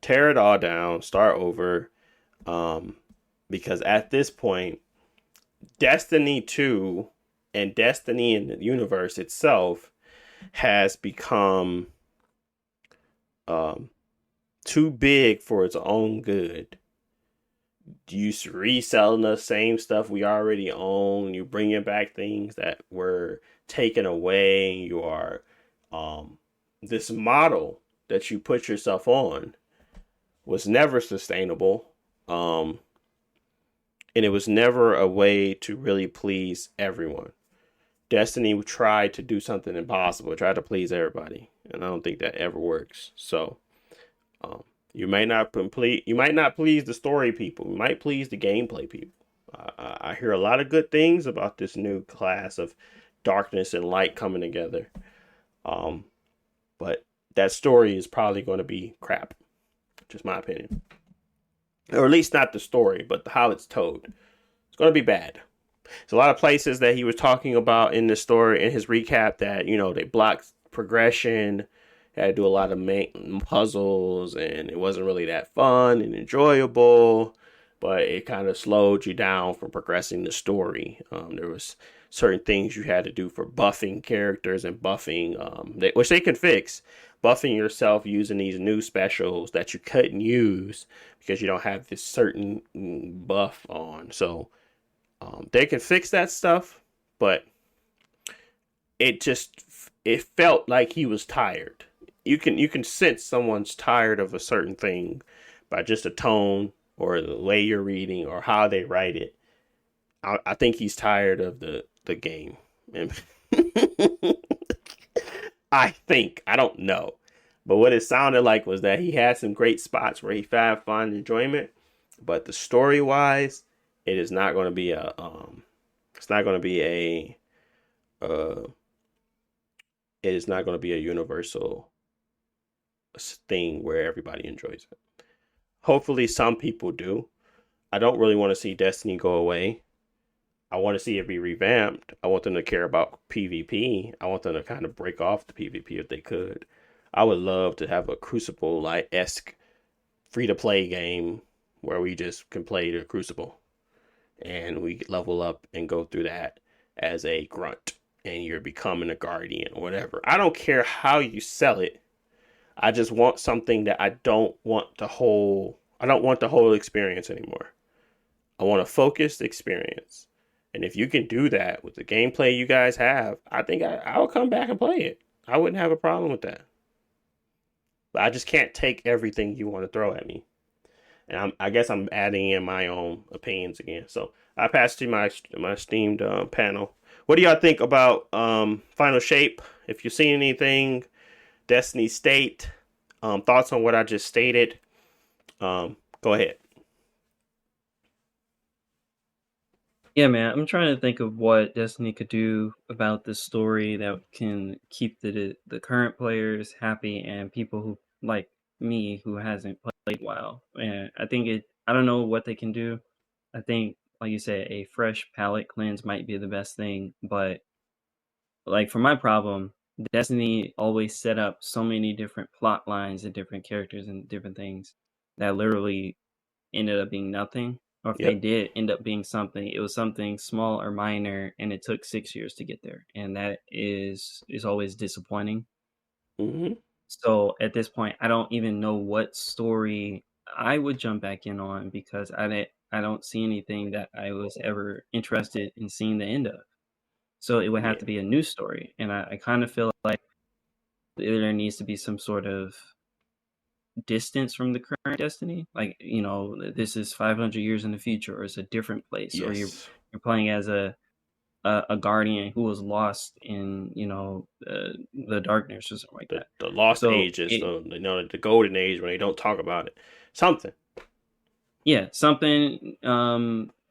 Tear it all down, start over, because at this point, Destiny 2 and Destiny in the universe itself has become um, too big for its own good. You reselling the same stuff we already own. You bringing back things that were taken away. You are this model that you put yourself on was never sustainable. And it was never a way to really please everyone. Destiny tried to do something impossible, tried to please everybody, and I don't think that ever works. So, you might not please the story people. You might please the gameplay people. I hear a lot of good things about this new class of darkness and light coming together. But that story is probably going to be crap. Just my opinion. Or at least not the story, but how it's told. It's going to be bad. There's a lot of places that he was talking about in the story, in his recap, that, they blocked progression, had to do a lot of puzzles, and it wasn't really that fun and enjoyable, but it kind of slowed you down from progressing the story. There was certain things you had to do for buffing characters and buffing, which they can fix, buffing yourself using these new specials that you couldn't use because you don't have this certain buff on. So they can fix that stuff, but it felt like he was tired. You can sense someone's tired of a certain thing by just a tone or the way you're reading or how they write it. I think he's tired of the game. I don't know. But what it sounded like was that he had some great spots where he found fun enjoyment, but the story wise, it is not going to be it is not going to be a universal thing where everybody enjoys it. Hopefully some people do. I don't really want to see Destiny go away. I want to see it be revamped. I want them to care about PvP. I want them to kind of break off the PvP if they could. I would love to have a Crucible-esque free-to-play game where we just can play the Crucible and we level up and go through that as a grunt and you're becoming a guardian or whatever. I don't care how you sell it. I just want something that I don't want the whole experience anymore. I want a focused experience. And if you can do that with the gameplay you guys have, I think I'll come back and play it. I wouldn't have a problem with that. But I just can't take everything you want to throw at me. And I guess I'm adding in my own opinions again. So I pass to my esteemed panel. What do y'all think about Final Shape? If you've seen anything, Destiny State, thoughts on what I just stated, go ahead. Yeah, man, I'm trying to think of what Destiny could do about this story that can keep the current players happy and people who like me who hasn't played in a while. And I don't know what they can do. I think, like you said, a fresh palette cleanse might be the best thing. But like for my problem, Destiny always set up so many different plot lines and different characters and different things that literally ended up being nothing. Or if they Yep. did end up being something, it was something small or minor, and it took 6 years to get there, and that is always disappointing. Mm-hmm. So at this point, I don't even know what story I would jump back in on because I don't see anything that I was ever interested in seeing the end of. So it would have Yeah. to be a new story, and I kind of feel like there needs to be some sort of distance from the current Destiny. Like, this is 500 years in the future, or it's a different place, or Yes. you're playing as a guardian who was lost in the darkness or something like that. The lost So ages, the golden age when they don't talk about it. Something. yeah, something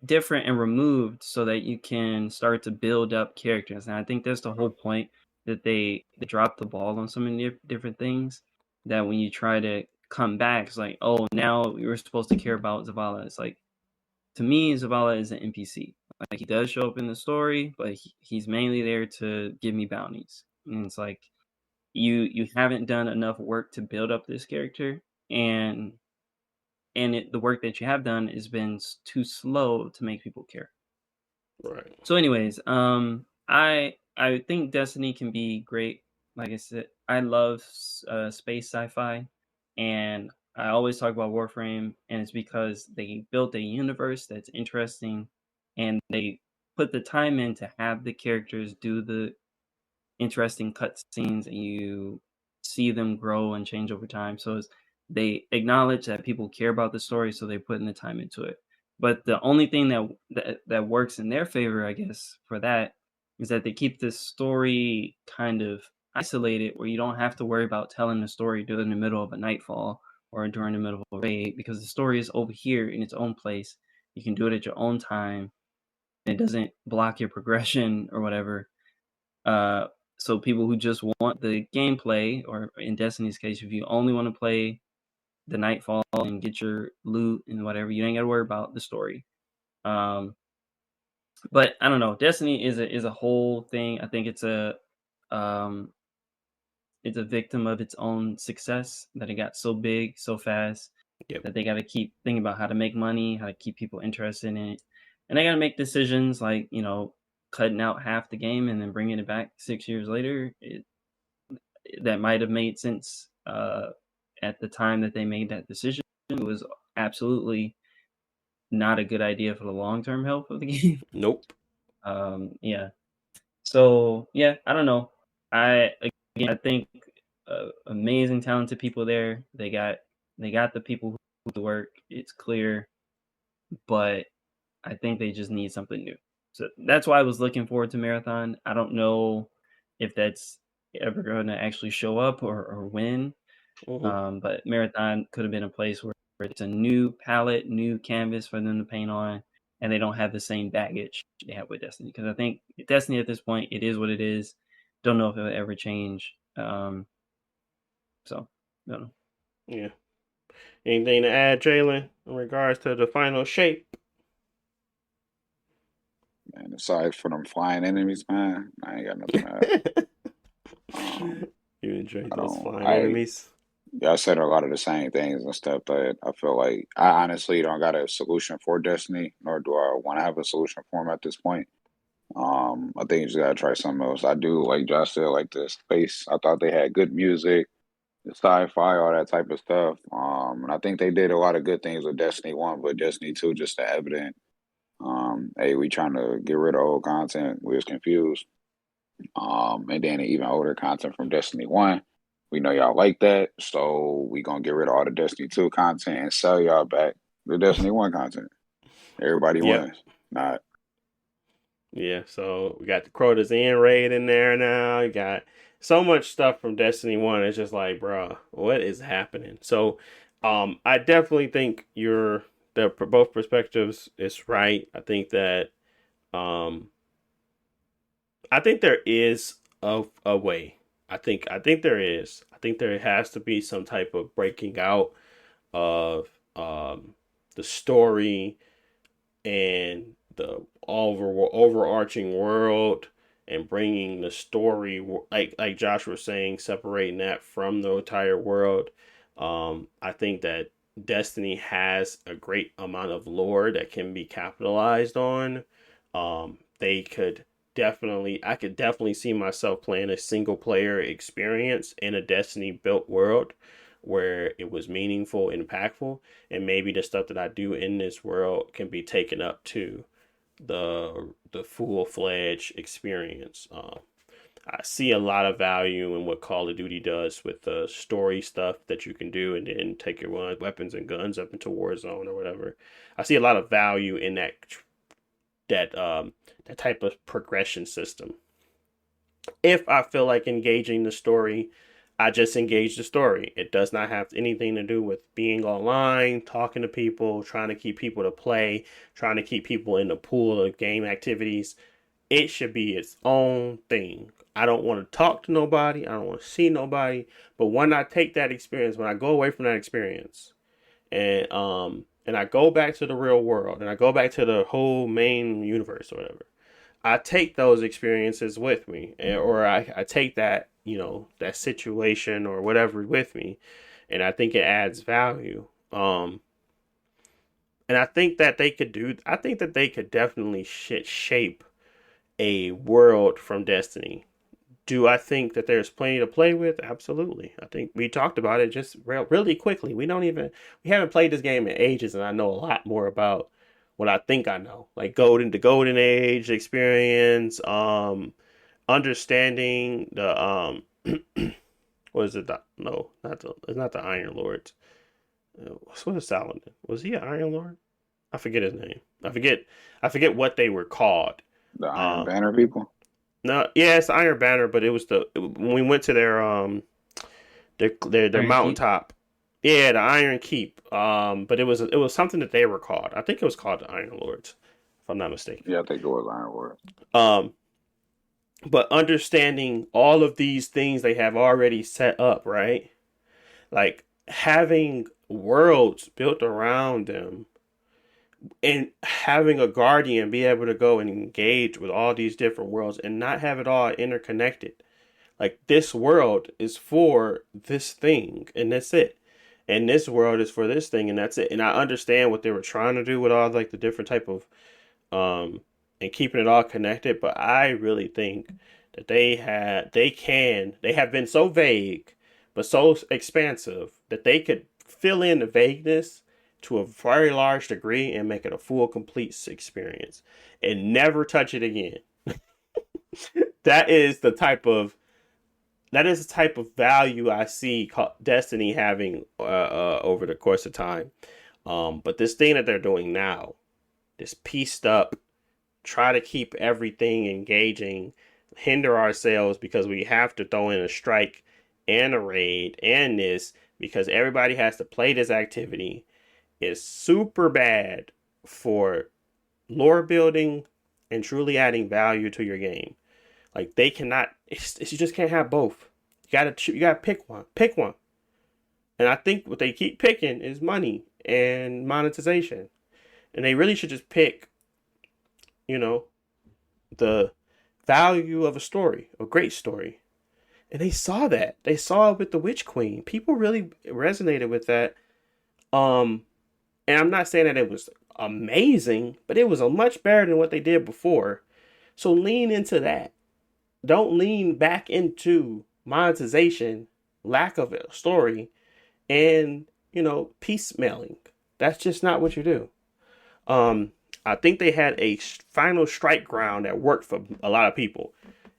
different and removed so that you can start to build up characters. And I think that's the whole point, that they dropped the ball on so many different things, that when you try to come back, it's like, oh, now we were supposed to care about Zavala. It's like, to me, Zavala is an NPC. Like, he does show up in the story, but he's mainly there to give me bounties. And it's like, you haven't done enough work to build up this character, and the work that you have done has been too slow to make people care. Right. So, anyways, I think Destiny can be great. Like I said, I love space sci-fi, and I always talk about Warframe, and it's because they built a universe that's interesting, and they put the time in to have the characters do the interesting cutscenes, and you see them grow and change over time. So they acknowledge that people care about the story, so they're putting the time into it. But the only thing that works in their favor, I guess, for that is that they keep this story kind of isolated, where you don't have to worry about telling the story during the middle of a nightfall or during the middle of a raid, because the story is over here in its own place. You can do it at your own time. It doesn't block your progression or whatever. Uh, so people who just want the gameplay, or in Destiny's case, if you only want to play the Nightfall and get your loot and whatever, you ain't got to worry about the story. Um, but I don't know. Destiny is a whole thing. I think um, it's a victim of its own success, that it got so big so fast, Yep. that they got to keep thinking about how to make money, how to keep people interested in it, and they got to make decisions like, cutting out half the game and then bringing it back 6 years later. That might have made sense at the time that they made that decision. It was absolutely not a good idea for the long term health of the game. Nope. Yeah. So yeah, I don't know. I think amazing, talented people there. They got the people who do the work. It's clear, but I think they just need something new. So that's why I was looking forward to Marathon. I don't know if that's ever going to actually show up, or when. Mm-hmm. But Marathon could have been a place where it's a new palette, new canvas for them to paint on, and they don't have the same baggage they have with Destiny. Because I think Destiny at this point, it is what it is. Don't know if it will ever change. So, don't know. Yeah. Anything to add, Jalen, in regards to the final shape? And aside from them flying enemies, man, I ain't got nothing to add. You enjoyed I those don't. flying enemies? Y'all said a lot of the same things and stuff that I feel like I honestly don't got a solution for Destiny, nor do I want to have a solution for them at this point. I think you just gotta try something else. I do, like Josh said, like the space. I thought they had good music, the sci-fi, all that type of stuff. And I think they did a lot of good things with Destiny 1, but Destiny 2 just the evident. Hey, we trying to get rid of old content. We was confused. And then even older content from Destiny 1. We know y'all like that, so we gonna get rid of all the Destiny 2 content and sell y'all back the Destiny 1 content. Everybody Yep. wins. Not Yeah, so we got the Crota's End raid in there now. You got so much stuff from Destiny 1. It's just like, bro, what is happening? So, I definitely think both perspectives is right. I think that, um, I think there is a way. I think there is. I think there has to be some type of breaking out of the story and the overarching world, and bringing the story, like Josh was saying, separating that from the entire world. I think that Destiny has a great amount of lore that can be capitalized on. They could I could definitely see myself playing a single player experience in a Destiny built world. where it was meaningful, impactful, and maybe the stuff that I do in this world can be taken up to the full-fledged experience. I see a lot of value in what Call of Duty does with the story stuff that you can do and then take your weapons and guns up into Warzone or whatever. I see a lot of value in that type of progression system. If I feel like engaging the story, I just engage the story. It does not have anything to do with being online, talking to people, trying to keep people to play, trying to keep people in the pool of game activities. It should be its own thing. I don't want to talk to nobody. I don't want to see nobody. But when I take that experience, when I go away from that experience, and I go back to the real world, and I go back to the whole main universe or whatever, I take those experiences with me, or I take that, that situation or whatever with me, and I think it adds value. And I think that they could definitely shape a world from Destiny. Do I think that there's plenty to play with? Absolutely. I think we talked about it just really quickly. We haven't played this game in ages, and I know a lot more about what I think I know. Like the Golden Age experience, understanding the what is it? No, it's not the Iron Lords. What is Saladin? Was he an Iron Lord? I forget his name. I forget what they were called. The Iron Banner people? No, yeah, it's Iron Banner, but it was when we went to their mountaintop. Yeah, the Iron Keep. But it was something that they were called. I think it was called the Iron Lords, if I'm not mistaken. Yeah, I think it was Iron Lords. But understanding all of these things they have already set up, right? Like having worlds built around them and having a guardian be able to go and engage with all these different worlds and not have it all interconnected. Like this world is for this thing and that's it. And this world is for this thing and that's it. And I understand what they were trying to do with all like the different type of and keeping it all connected, but I really think that they have been so vague but so expansive that they could fill in the vagueness to a very large degree and make it a full, complete experience and never touch it again. That is the type of value I see Destiny having over the course of time. But this thing that they're doing now, this pieced up, try to keep everything engaging, hinder ourselves because we have to throw in a strike and a raid and this because everybody has to play this activity, is super bad for lore building and truly adding value to your game. Like they cannot, you just can't have both. You gotta pick one. And I think what they keep picking is money and monetization. And they really should just pick, the value of a story, a great story. And they saw that. They saw it with the Witch Queen. People really resonated with that. And I'm not saying that it was amazing, but it was a much better than what they did before. So lean into that. Don't lean back into monetization, lack of a story, and, piecemealing. That's just not what you do. I think they had a final strike ground that worked for a lot of people.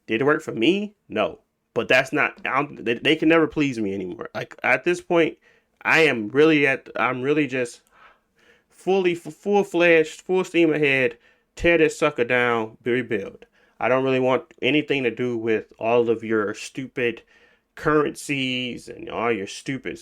Did it work for me? No. But that's not, they can never please me anymore. Like at this point, I'm really just full-fledged, full steam ahead, tear this sucker down, rebuild. I don't really want anything to do with all of your stupid currencies and all your stupid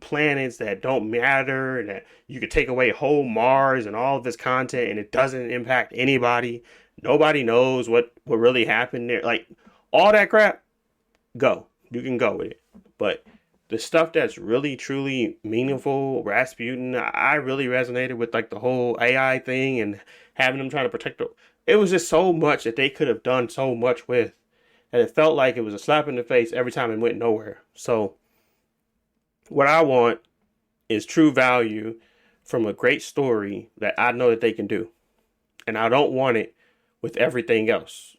planets that don't matter, and that you could take away whole Mars and all of this content and it doesn't impact anybody. Nobody knows what really happened there. Like all that crap, go. You can go with it. But the stuff that's really truly meaningful, Rasputin, I really resonated with like the whole AI thing and having them trying to protect them. It was just so much that they could have done so much with, and it felt like it was a slap in the face every time it went nowhere. So what I want is true value from a great story that I know that they can do. And I don't want it with everything else.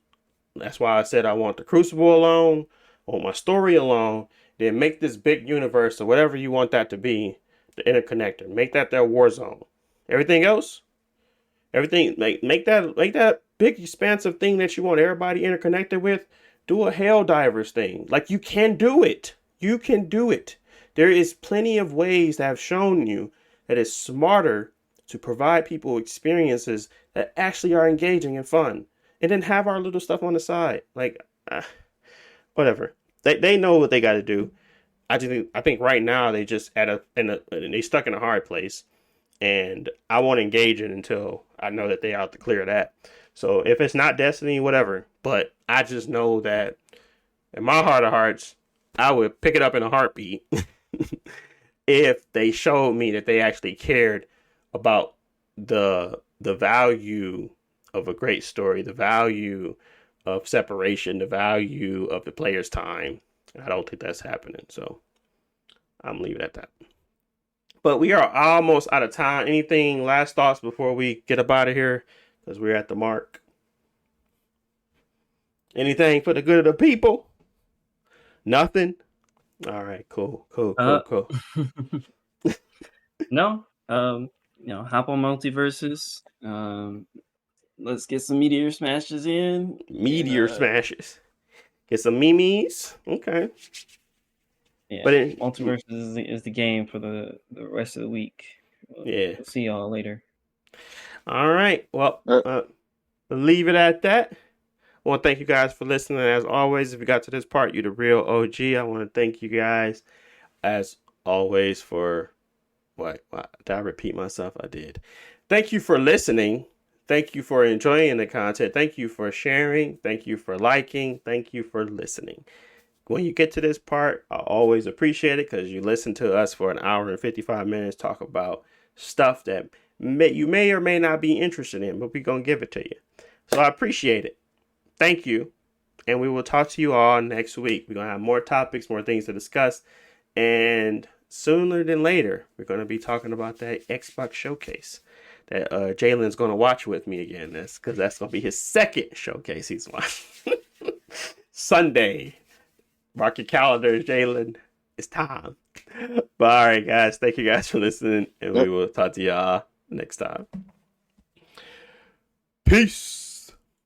That's why I said I want the Crucible alone, I want my story alone, then make this big universe or whatever you want that to be, the interconnector. Make that their war zone. Everything else, everything make that big expansive thing that you want everybody interconnected with. Do a Helldivers thing. Like, you can do it. You can do it. There is plenty of ways that have shown you that it's smarter to provide people experiences that actually are engaging and fun, and then have our little stuff on the side. Like, whatever. They know what they got to do. I think right now they just they stuck in a hard place, and I won't engage it until I know that they out to clear that. So if it's not Destiny, whatever. But I just know that in my heart of hearts, I would pick it up in a heartbeat if they showed me that they actually cared about the value of a great story, the value of separation, the value of the player's time. I don't think that's happening, so I'm leaving it at that. But we are almost out of time. Anything last thoughts before we get up out of here? Because we're at the mark. Anything for the good of the people? Nothing? All right, cool. No, hop on Multiversus. Let's get some meteor smashes in. Smashes. Get some memes. Okay. Yeah, but Multiversus is the game for the rest of the week. We'll see y'all later. All right. Well, leave it at that. I want to thank you guys for listening. As always, if you got to this part, you're the real OG. I want to thank you guys, as always, for... What? Did I repeat myself? I did. Thank you for listening. Thank you for enjoying the content. Thank you for sharing. Thank you for liking. Thank you for listening. When you get to this part, I always appreciate it because you listen to us for an hour and 55 minutes talk about stuff that you may or may not be interested in, but we're going to give it to you. So I appreciate it. Thank you. And we will talk to you all next week. We're going to have more topics, more things to discuss. And sooner than later, we're going to be talking about that Xbox showcase that Jalen's going to watch with me again. That's because that's going to be his second showcase he's watching. Sunday. Mark your calendars, Jalen. It's time. But all right, guys. Thank you guys for listening. And we will talk to y'all next time. Peace.